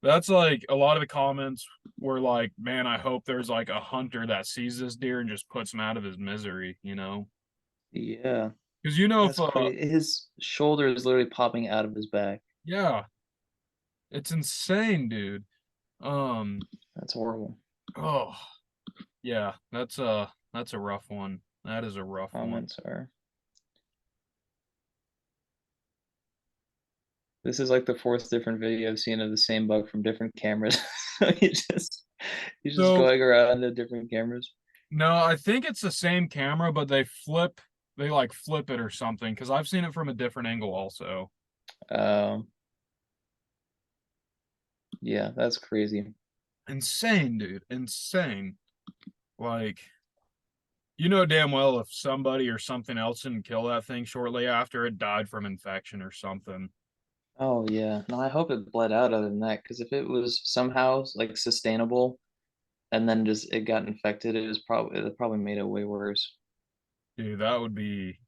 That's like a lot of the comments were like, man, I hope there's like a hunter that sees this deer and just puts him out of his misery, you know? Yeah. Because you know, if That's crazy. His shoulder is literally popping out of his back. yeah, it's insane, dude. Um, That's horrible. oh yeah, that's a rough one. That is a rough one. Comments are. This is like the fourth different video I've seen of the same bug from different cameras. He's just So going around to different cameras. no, I think it's the same camera, but they like flip it or something. Because I've seen it from a different angle also. Um, yeah, that's crazy. Insane, dude, insane. Like, you know damn well if somebody or something else didn't kill that thing shortly after, it died from infection or something. Oh yeah. No, I hope it bled out other than that, because if it was somehow like sustainable and then just it got infected, it probably made it way worse. Dude, that'd be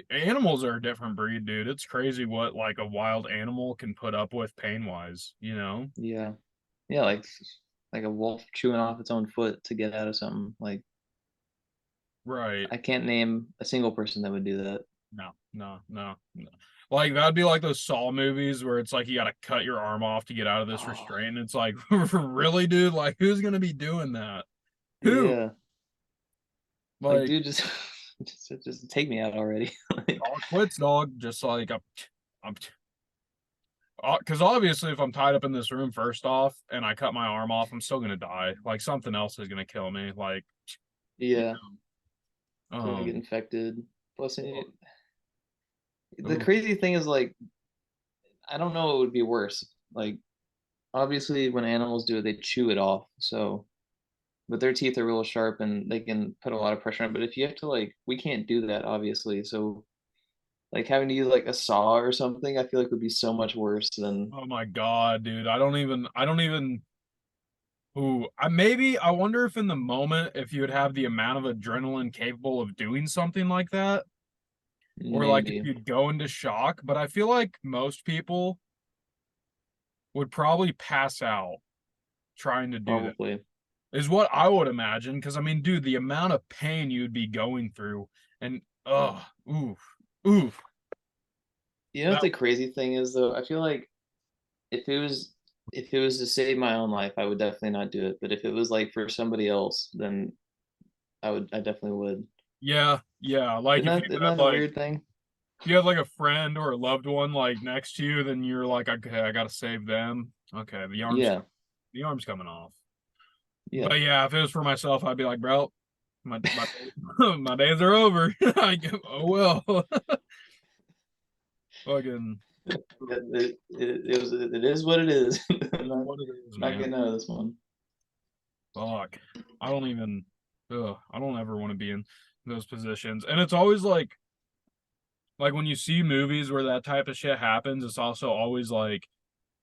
animals are a different breed, dude. It's crazy what like a wild animal can put up with pain wise, you know? Yeah. Yeah, like a wolf chewing off its own foot to get out of something. Like Right. I can't name a single person that would do that. No, no, no, no. Like that'd be like those Saw movies where it's like you gotta cut your arm off to get out of this Oh, restraint. It's like, really, dude? Like, who's gonna be doing that? Who? yeah. Like, Like, dude, just just take me out already. Like, dog quits, dog. Just like I'm, because obviously, if I'm tied up in this room, first off, and I cut my arm off, I'm still gonna die. Like something else is gonna kill me. Like, you yeah, know, you're gonna get infected. Plus, the ooh, crazy thing is like, I don't know what would be worse. Like, obviously, when animals do it, they chew it off. So, but their teeth are real sharp and they can put a lot of pressure on. But if you have to like, we can't do that, obviously. So, like having to use like a saw or something, I feel like would be so much worse than. oh my god, dude. I don't even. Ooh, I wonder if in the moment, if you would have the amount of adrenaline capable of doing something like that, or like if Maybe, you'd go into shock. But I feel like most people would probably pass out trying to do that, probably. is what I would imagine. Because I mean, dude, the amount of pain you'd be going through, and oof, oof. You know what That the crazy thing is though? I feel like if it was if it was to save my own life, I would definitely not do it. But if it was like for somebody else, then I definitely would. yeah, yeah. Like Isn't that a weird thing? if you had like a friend or a loved one like next to you, then you're like, okay, I gotta save them. Okay, Yeah, the arm's coming off. yeah. But yeah, if it was for myself, I'd be like, bro, my my days are over. Oh well. Fucking It is what it is. I'm is what it is, not man. getting out of this one. Fuck. I don't even I don't ever want to be in those positions. And it's always like when you see movies where that type of shit happens, it's also always like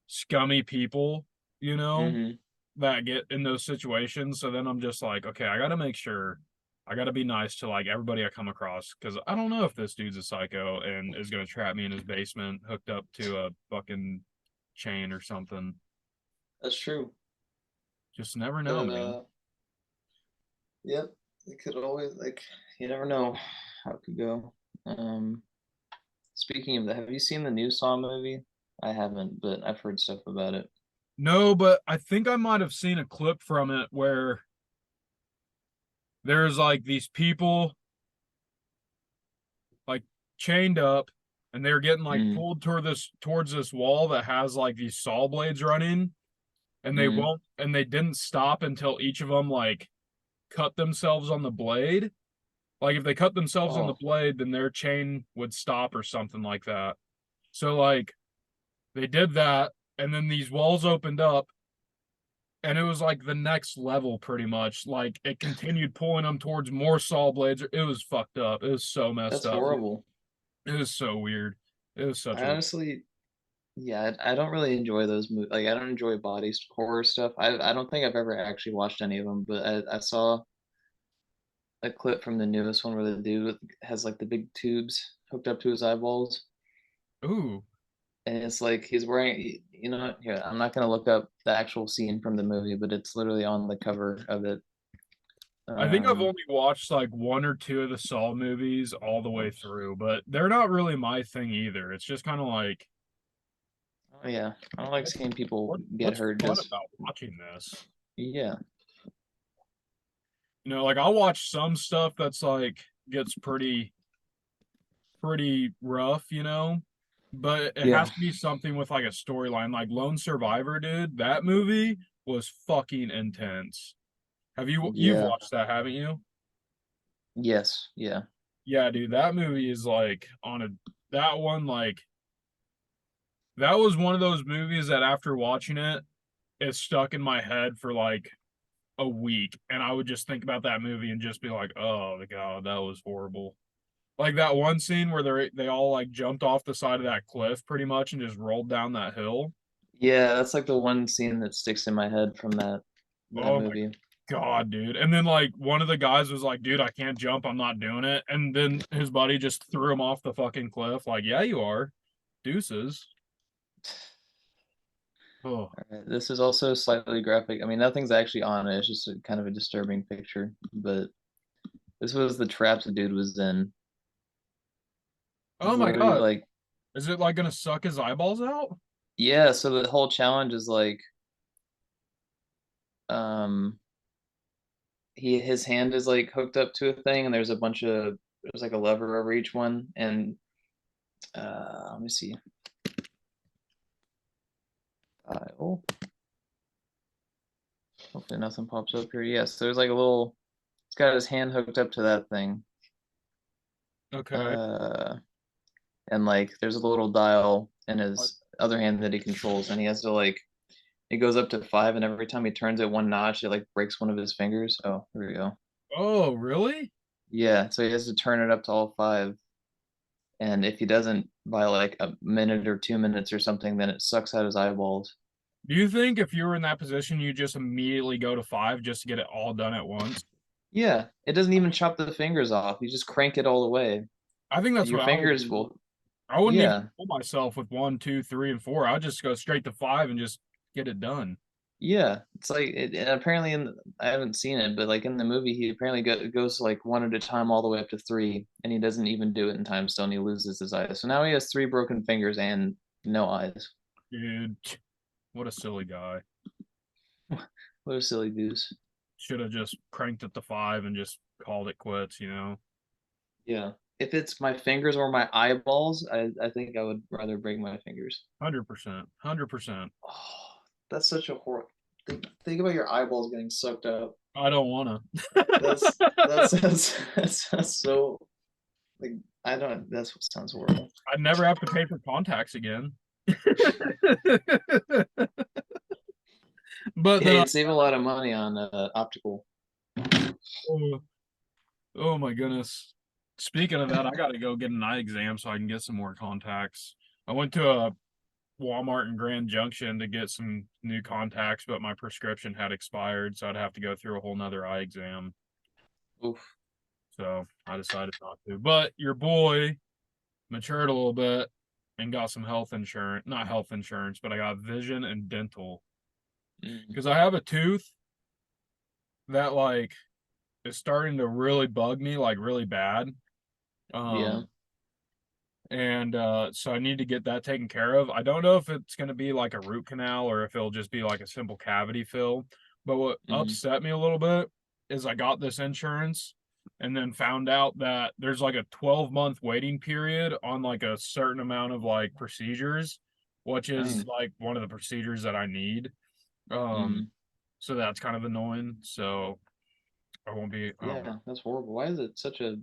scummy people, you know, Hmm. that get in those situations. So then I'm just like, okay, I gotta make sure I gotta be nice to like everybody I come across because I don't know if this dude's a psycho and is gonna trap me in his basement hooked up to a fucking chain or something. That's true. Just never know, But man. yep, it could always like you never know how it could go. Um, Speaking of that, have you seen the new Saw movie? I haven't, but I've heard stuff about it. No, but I think I might have seen a clip from it where there's like these people like chained up and they're getting like Mm, pulled towards this wall that has like these saw blades running and mm. they didn't stop until each of them like cut themselves on the blade. Like if they cut themselves on the Oh, blade, then their chain would stop or something like that. So like they did that, and then these walls opened up, and it was like the next level pretty much. Like it continued pulling them towards more saw blades. It was fucked up. It was so messed that's up, dude. horrible. It was so weird. It was such I a honestly, yeah, I don't really enjoy those movies. Like, I don't enjoy horror stuff. I don't think I've ever actually watched any of them, but I saw a clip from the newest one where the dude has like the big tubes hooked up to his eyeballs, ooh. and it's like he's wearing. You know, what? Here, I'm not gonna look up the actual scene from the movie, but it's literally on the cover of it. I think I've Um, only watched like one or two of the Saw movies all the way through, but they're not really my thing either. It's just kind of like oh yeah, I don't like what's seeing people get what's hurt. fun Just about watching this? yeah, You know, like I'll watch some stuff that's like gets pretty rough, you know, but it yeah, has to be something with like a storyline. Like Lone Survivor, dude, that movie was fucking intense. You've yeah, watched that, haven't you? yes, yeah, Yeah, dude, that movie is like that one like that was one of those movies that after watching it, it stuck in my head for like a week, and I would just think about that movie and just be like, "Oh my god, that was horrible." Like that one scene where they all like jumped off the side of that cliff pretty much and just rolled down that hill. yeah. That's like the one scene that sticks in my head from that Oh my movie. god, dude. And then like one of the guys was like, "Dude, I can't jump. I'm not doing it." And then his buddy just threw him off the fucking cliff like, "Yeah, you are. Deuces." Oh. All right, this is also slightly graphic. I mean, nothing's actually on it. It's just kind of a disturbing picture. But this was the trap the dude was in. Oh He's my literally god. like Is it like gonna suck his eyeballs out? Yeah, so the whole challenge is like um his hand is like hooked up to a thing and there's like a lever over each one and let me see. Oh, hopefully nothing pops up here. Yes, there's like a little he's got his hand hooked up to that thing. Okay. Uh and like there's a little dial in Like, his other hand that he controls and he has to like it goes up to 5 and every time he turns it one notch it like breaks one of his fingers. Oh, here we go. oh, really? Yeah, so he has to turn it up to all 5. And if he doesn't by like a minute or 2 minutes or something, then it sucks out his eyeballs. Do you think if you were in that position, you just immediately go to 5 just to get it all done at once? Yeah, it doesn't even chop the fingers off. You just crank it all the way. I think that's Your what I would fingers do. will, I wouldn't even yeah, pull myself with 1, 2, 3, and 4. I'd just go straight to 5 and just get it done. yeah. It's like, and apparently, I haven't seen it, but like in the movie, he apparently goes like one at a time all the way up to 3, and he doesn't even do it in time stone. He loses his eyes. So now he has 3 broken fingers and no eyes. Dude, what a silly guy. What a silly goose. Should have just cranked it to 5 and just called it quits, you know? Yeah. If it's my fingers or my eyeballs, I think I would rather break my fingers. 100%. 100%. Oh, that's such a horror. Think about your eyeballs getting sucked up. I don't want That to. sounds that sounds so like I don't. That's what sounds horrible. I'd never have to pay for contacts again. But Yeah, then you'd save a lot of money on optical. oh, oh my goodness. Speaking of that, I got to go get an eye exam so I can get some more contacts. I went to a Walmart in Grand Junction to get some new contacts, but my prescription had expired, so I'd have to go through a whole nother eye exam. Oof. So I decided not to. But your boy matured a little bit and got some health insurance, not health insurance, but I got vision and dental Mm. because I have a tooth that like is starting to really bug me like really bad. Yeah. Um and so I need to get that taken care of. I don't know if it's going to be like a root canal or if it'll just be like a simple cavity fill. But what Hmm. upset me a little bit is I got this insurance and then found out that there's like a 12-month waiting period on like a certain amount of like procedures, which is Dang. like one of the procedures that I need. Um Hmm. so that's kind of annoying. So I won't be I don't know. Yeah, that's horrible. Why is it such a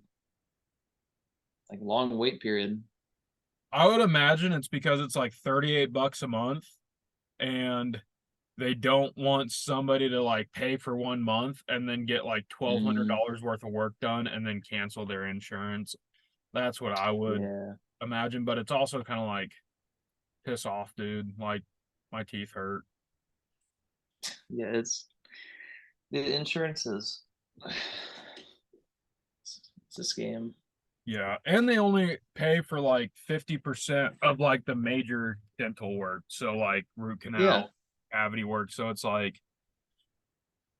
like long wait period? I would imagine it's because it's like 38 bucks a month and they don't want somebody to like pay for 1 month and then get like Mm, $1,200 worth of work done and then cancel their insurance. That's what I would yeah. imagine, but it's also kind of like piss off, dude. Like my teeth hurt. Yeah, the insurance is it's a scam. Yeah, and they only pay for like 50% of like the major dental work. So like root Yeah. canal, cavity work. So it's like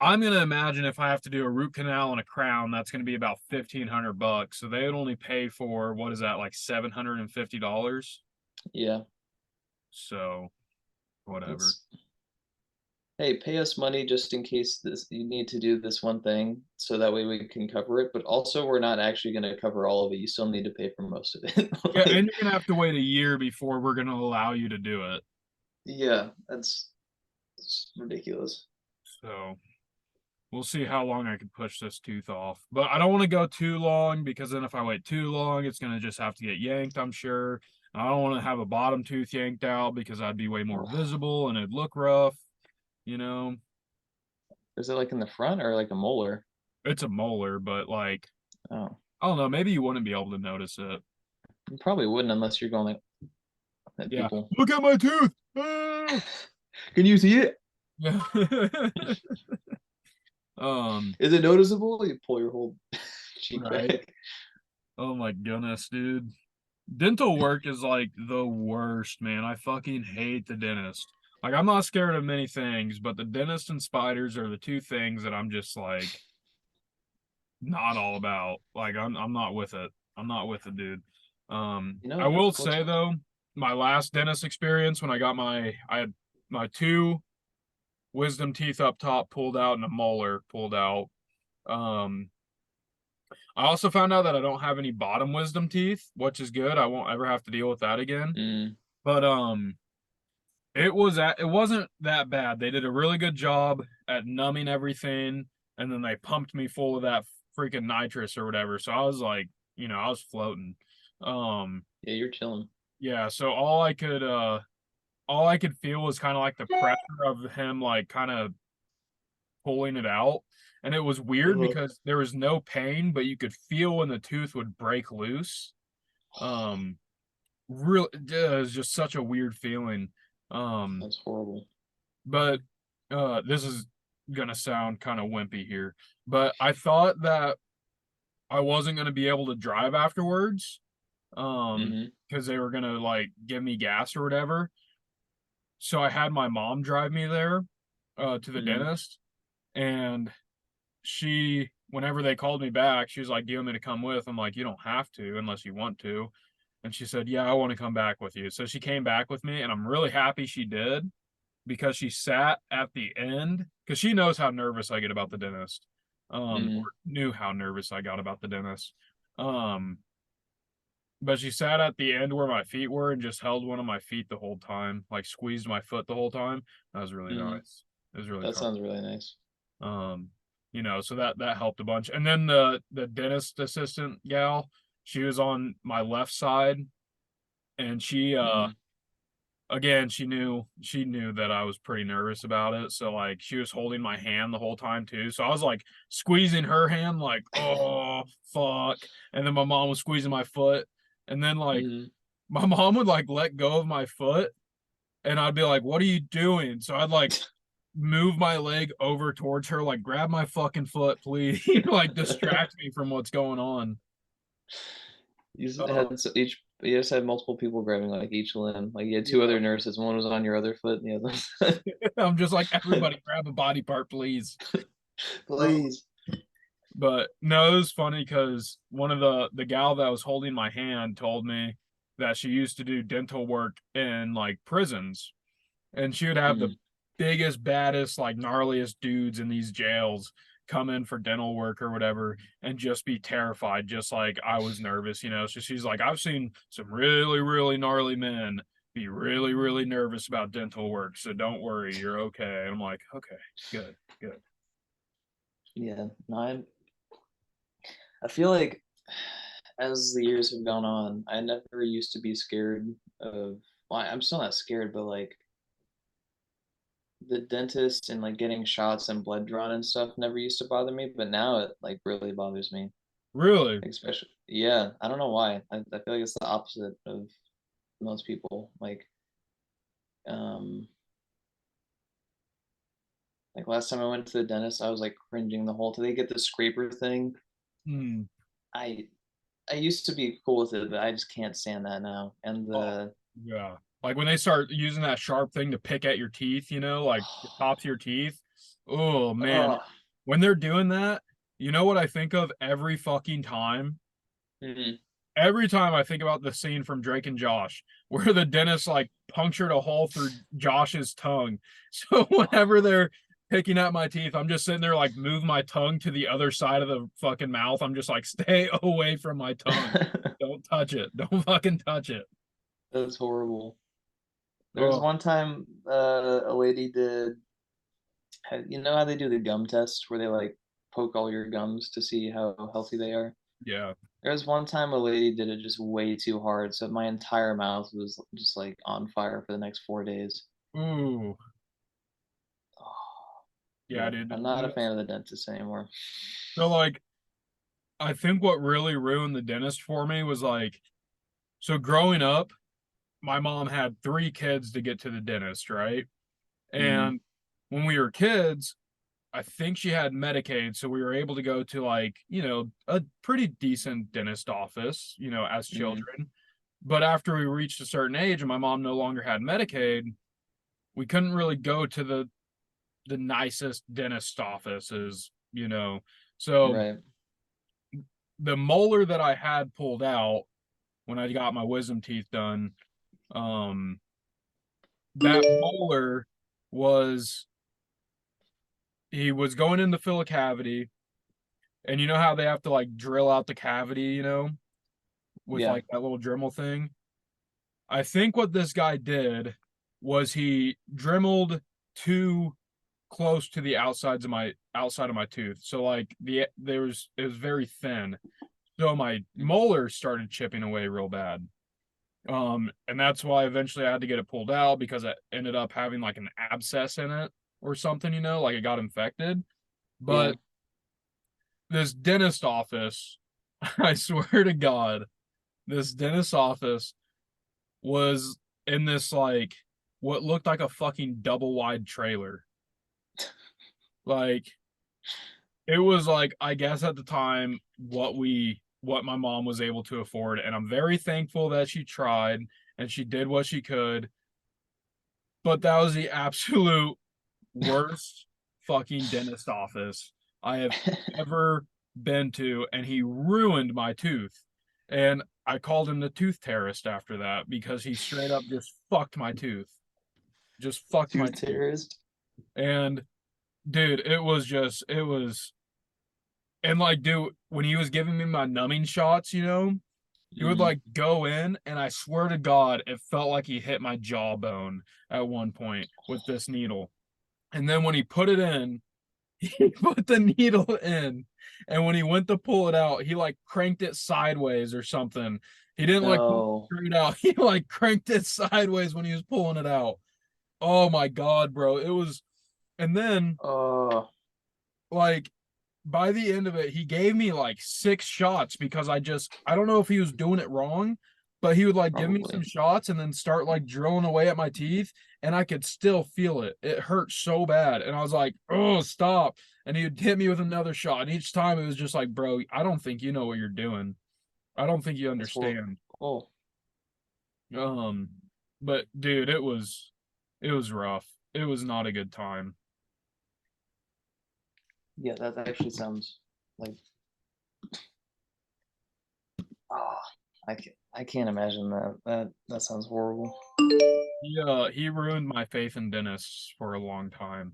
I'm gonna imagine if I have to do a root canal and a crown, that's gonna be about 1,500 bucks. So they would only pay for what is that, like $750? Yeah. So whatever. It's hey, pay us money just in case this you need to do this one thing, so that way we can cover it. But also, we're not actually going to cover all of it. You still need to pay for most of it. Yeah, and Like, you're gonna have to wait a year before we're gonna allow you to do it. yeah, that's ridiculous. So we'll see how long I can push this tooth off. But I don't want to go too long because then if I wait too long, it's gonna just have to get yanked, I'm sure. I don't want to have a bottom tooth yanked out because I'd be way more Ugh. visible and it'd look rough, you know. Is it like in the front or like a molar? It's a molar, but like Oh, I don't know, maybe you wouldn't be able to notice it. you probably wouldn't unless you're going like at Yeah. people. Look at my tooth. Ah! Can you see it? Yeah. um, Is it noticeable? You pull your whole cheek right. back. Oh my goodness, dude. Dental work is like the worst, man. I fucking hate the dentist. Like I'm not scared of many things, but the dentist and spiders are the two things that I'm just like not all about. Like I'm not with it. I'm not with it, dude. You I know will what's say though, my last dentist experience when I had my two wisdom teeth up top pulled out and a molar pulled out. Um, I also found out that I don't have any bottom wisdom teeth, which is good. I won't ever have to deal with that again. Mm, But it wasn't that bad. They did a really good job at numbing everything, and then they pumped me full of that freaking nitrous or whatever. So I was like, I was floating. Um, yeah, you're chilling. yeah, so all I could feel was kind of like the pressure of him like kind of pulling it out. And it was weird Uh-huh. because there was no pain, but you could feel when the tooth would break loose. Um, Real it was just such a weird feeling. Um, That's horrible. but this is gonna sound kind of wimpy here, but I thought that I wasn't gonna be able to drive afterwards, Hmm. because they were gonna like give me gas or whatever. So I had my mom drive me there, to the Hmm. dentist, and whenever they called me back, she was like, "Do you want me to come with?" I'm like, "You don't have to unless you want to." And she said, "Yeah, I want to come back with you." So she came back with me, and I'm really happy she did because she sat at the end because she knows how nervous I get about the dentist. Or Hmm. knew how nervous I got about the dentist. Um, but she sat at the end where my feet were and just held one of my feet the whole time, like squeezed my foot the whole time. That was really Hmm. nice. It was really That comfortable. sounds really nice. Um, so that helped a bunch. And then the dentist assistant gal, she was on my left side, and she Hmm. again, she knew that I was pretty nervous about it. So like she was holding my hand the whole time too. So I was like squeezing her hand like, oh fuck. And then my mom was squeezing my foot. And then like Hmm. my mom would like let go of my foot and I'd be like, what are you doing? So I'd like move my leg over towards her, like grab my fucking foot, please. Like distract me from what's going on. Uh, You just had multiple people grabbing like each limb. Like you had two yeah. other nurses. One was on your other foot, and the other. I'm just like, everybody grab a body part, please. Uh, Please. But no, it was funny because one of the gal that was holding my hand told me that she used to do dental work in like prisons, and she would have the Mm. biggest, baddest, like gnarliest dudes in these jails come in for dental work or whatever and just be terrified, just like I was nervous. So she's like, I've seen some really, really gnarly men be really, really nervous about dental work. So don't worry, you're okay. And I'm like, okay, good, good. Yeah. No, I feel like as the years have gone on, I never used to be scared of. Well, I'm still not scared, but like the dentist and like getting shots and blood drawn and stuff never used to bother me, but now it like really bothers me. Really? Like, especially, yeah, I don't know why. I feel like it's the opposite of most people. Um, like last time I went to the dentist, I was like cringing the whole time. They get the scraper thing. Hmm. I I used to be cool with it, but I just can't stand that now. And Oh, the yeah. Like when they start using that sharp thing to pick at your teeth, like the tops of your teeth. Oh man, oh, when they're doing that, you know what I think of every fucking time? mm, Every time I think about the scene from Drake and Josh, where the dentist like punctured a hole through Josh's tongue. So whenever they're picking at my teeth, I'm just sitting there like move my tongue to the other side of the fucking mouth. I'm just like, stay away from my tongue. Don't touch it. Don't fucking touch it. that's horrible. There was Oh, one time a lady did. You know how they do the gum test where they like poke all your gums to see how healthy they are? yeah. There was one time a lady did it just way too hard, so my entire mouth was just like on fire for the next 4 days. Ooh. Oh, Yeah, yeah, dude. I'm not a fan of the dentist anymore. So like I think what really ruined the dentist for me was like so growing up, my mom had three kids to get to the dentist, right? Mm, And when we were kids, I think she had Medicaid, so we were able to go to like, a pretty decent dentist office, as mm, children. But after we reached a certain age and my mom no longer had Medicaid, we couldn't really go to the nicest dentist offices. So right. the molar that I had pulled out when I got my wisdom teeth done, Um, that molar was he was going in to fill a cavity, and you know how they have to like drill out the cavity, with Yeah. like that little Dremel thing. I think what this guy did was he dremeled too close to the outside of my tooth. So like it was very thin. So my molar started chipping away real bad. And that's why eventually I had to get it pulled out because it ended up having like an abscess in it or something, like it got infected. Yeah. But this dentist office, I swear to God, this dentist office was in this like what looked like a fucking double wide trailer. Like it was like I guess at the time what my mom was able to afford, and I'm very thankful that she tried and she did what she could, but that was the absolute worst fucking dentist office I have ever been to, and he ruined my tooth. And I called him the tooth terrorist after that because he straight up just fucked my tooth. Just fucked my Tooth tooth. terrorist. And dude, it was and like dude, when he was giving me my numbing shots, he would Mm. like go in and I swear to God, it felt like he hit my jawbone at one point with this needle. And then when he put it in, he put the needle in, and when he went to pull it out, he like cranked it sideways or something. He didn't like pull it No. straight out. He like cranked it sideways when he was pulling it out. Oh my God, bro. It was, and then Oh, like by the end of it, he gave me like 6 shots because I don't know if he was doing it wrong, but he would like give me some probably. shots and then start like drilling away at my teeth, and I could still feel it. It hurt so bad. And I was like, oh, stop. And he would hit me with another shot. And each time it was just like, bro, I don't think you know what you're doing. I don't think you That's horrible. understand. Oh, Um, but dude, it was rough. It was not a good time. yeah, that actually sounds like, oh, I can't imagine that. That sounds horrible. He ruined my faith in dentists for a long time.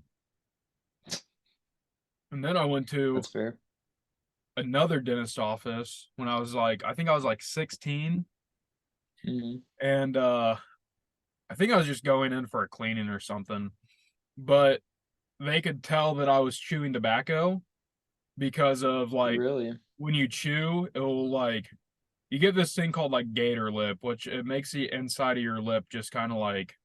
And then I went to That's fair. another dentist office when I think I was like 16, Hmm. and I think I was just going in for a cleaning or something. But they could tell that I was chewing tobacco because of like Really? when you chew, it'll like you get this thing called like gator lip, which it makes the inside of your lip just kind of like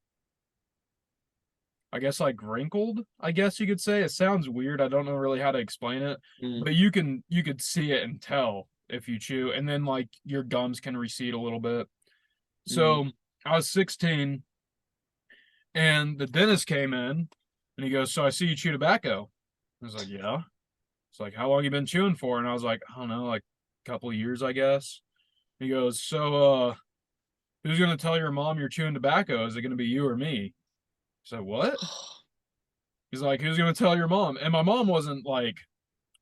I guess like wrinkled, I guess you could say. It sounds weird. I don't know really how to explain it, Mm. but you could see it and tell if you chew, and then like your gums can recede a little bit. Mm. So I was 16 and the dentist came in and he goes, so I see you chew tobacco. I was like, yeah. It's like, how long you been chewing for? And I was like, I don't know, like a couple of years, I guess. He goes, so who's gonna tell your mom you're chewing tobacco? Is it gonna be you or me? I said, what? He's like, who's gonna tell your mom? And my mom wasn't like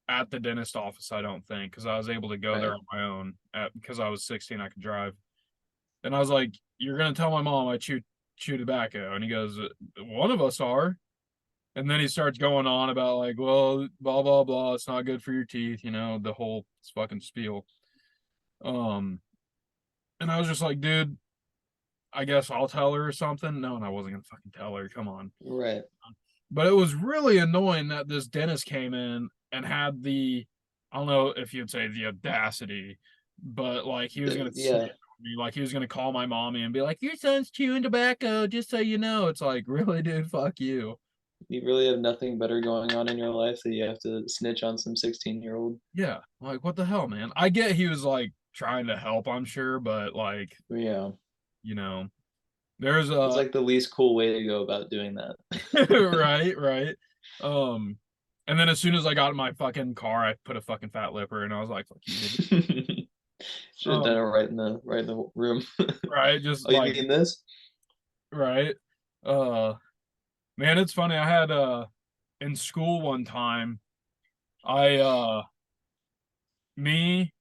at the dentist office, I don't think, because I was able to go there Right. on my own because I was 16, I could drive. And I was like, you're gonna tell my mom I chew tobacco? And he goes, one of us are. And then he starts going on about like, well, blah blah blah, it's not good for your teeth, the whole fucking spiel. Um, and I was just like, dude, I guess I'll tell her or something. No, and I wasn't gonna fucking tell her. Come on. Right. But it was really annoying that this dentist came in and had I don't know if you'd say the audacity, but like he was gonna snitch Yeah. on me, like he was gonna call my mommy and be like, your son's chewing tobacco, just so you know. It's like, really, dude, fuck you. You really have nothing better going on in your life that you have to snitch on some 16-year-old. Yeah, like what the hell, man? I get he was like trying to help, I'm sure, but like, Yeah. you know, there's It's like the least cool way to go about doing that. right, right. Um, and then as soon as I got in my fucking car, I put a fucking fat lipper and I was like, fuck you, dude. Should have done it right in the room. Right, just Oh, you like mean this? right. Uh Man, it's funny. I had in school one time, I me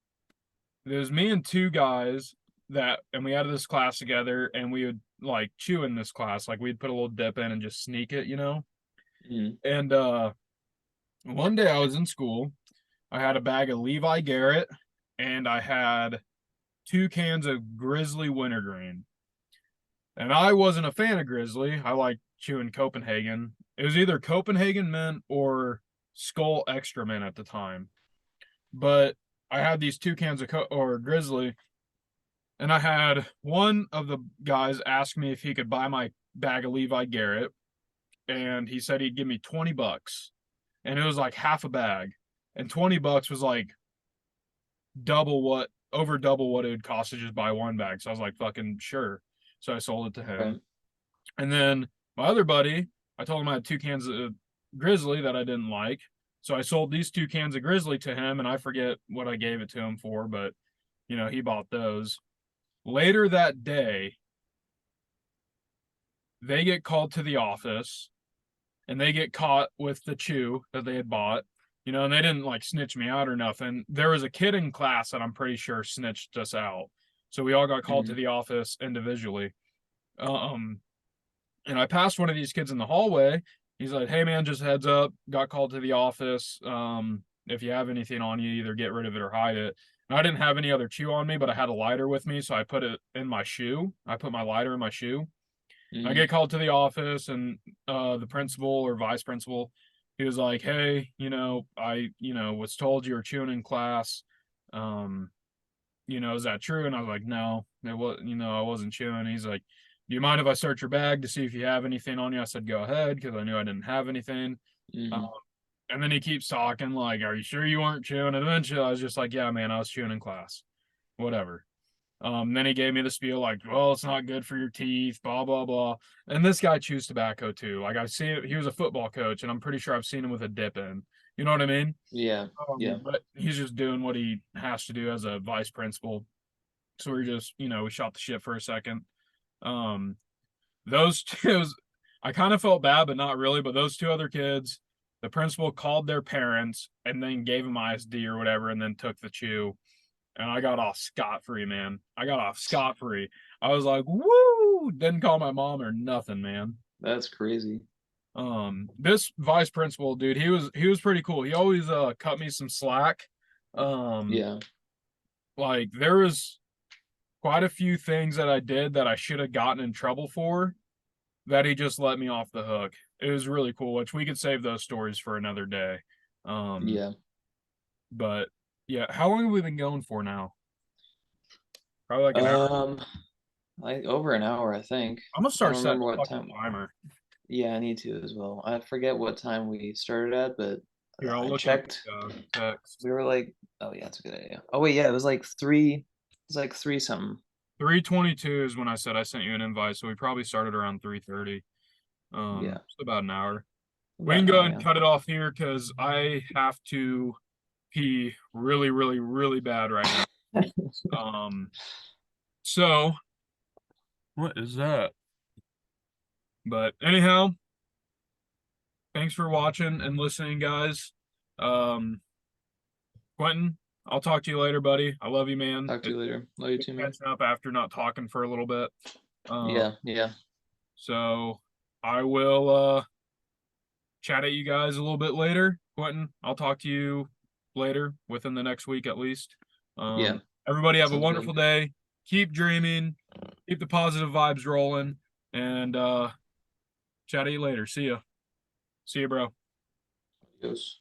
there's me and two guys and we had this class together and we would like chew in this class. Like we'd put a little dip in and just sneak it, you know? Mm. And one day I was in school. I had a bag of Levi Garrett and I had 2 cans of Grizzly Wintergreen. And I wasn't a fan of Grizzly. I like chewing Copenhagen. It was either Copenhagen Mint or Skull Extra Mint at the time. But I had these 2 cans of Grizzly, and I had one of the guys ask me if he could buy my bag of Levi Garrett, and he said he'd give me $20, and it was like half a bag, and $20 was like over double what it would cost to just buy one bag. So I was like, fucking sure. So I sold it to him. Right. And then my other buddy, I told him I had 2 cans of Grizzly that I didn't like. So I sold these 2 cans of Grizzly to him, and I forget what I gave it to him for, but he bought those. Later that day, they get called to the office and they get caught with the chew that they had bought, and they didn't like snitch me out or nothing. There was a kid in class that I'm pretty sure snitched us out. So we all got called to the office individually. And I passed one of these kids in the hallway. He's like, "Hey man, just heads up, got called to the office. If you have anything on you, either get rid of it or hide it." And I didn't have any other chew on me, but I had a lighter with me, so I put it in my shoe. I put my lighter in my shoe. I get called to the office, and the principal or vice principal, he was like, "Hey, I was told you were chewing in class. Is that true?" And I was like, "No, it was, I wasn't chewing." He's like, "Do you mind if I search your bag to see if you have anything on you?" I said, "Go ahead," because I knew I didn't have anything. And then he keeps talking like, "Are you sure you weren't chewing?" And eventually I was just like, "Yeah, man, I was chewing in class. Whatever." Then he gave me the spiel like, "Well, it's not good for your teeth, blah, blah, blah." And this guy chews tobacco too. Like I see it, he was a football coach, and I'm pretty sure I've seen him with a dip in. You know what I mean? Yeah. Yeah. But he's just doing what he has to do as a vice principal. So we just, we shot the shit for a second. Um, those two, I kind of felt bad, but not really. But those two other kids, the principal called their parents and then gave them ISD or whatever, and then took the chew. And I got off scot free, man. I got off scot free. I was like, woo! Didn't call my mom or nothing, man. That's crazy. This vice principal dude, he was pretty cool. He always cut me some slack. Yeah. Like there was quite a few things that I did that I should have gotten in trouble for that he just let me off the hook. It was really cool, which we could save those stories for another day. Yeah. But yeah, how long have we been going for now? Probably like an hour. Like over an hour, I think. I'm gonna I start don't setting remember a what fucking time. timer. Yeah, I need to as well. I forget what time we started at, but Here, I'll I look at checked. the text. We were like, oh yeah, it's a good idea. Oh wait, yeah, it was like three. It was like three something. 3:22 is when I said I sent you an invite, so we probably started around 3:30. Yeah, Just about an hour. We about can an go hour. ahead and Yeah. cut it off here because I have to pee really, really, really bad right now. So what is that? But anyhow, thanks for watching and listening, guys. Um, Quentin, I'll talk to you later, buddy. I love you, man. Talk to It's you later. Love you good too, man. catching up after not talking for a little bit. Um, Yeah, yeah. so I will chat at you guys a little bit later. Quentin, I'll talk to you later within the next week at least. Yeah. Everybody have a Sounds wonderful good. day. Keep dreaming, keep the positive vibes rolling, and chat at you later. See ya. See ya, bro. Adios.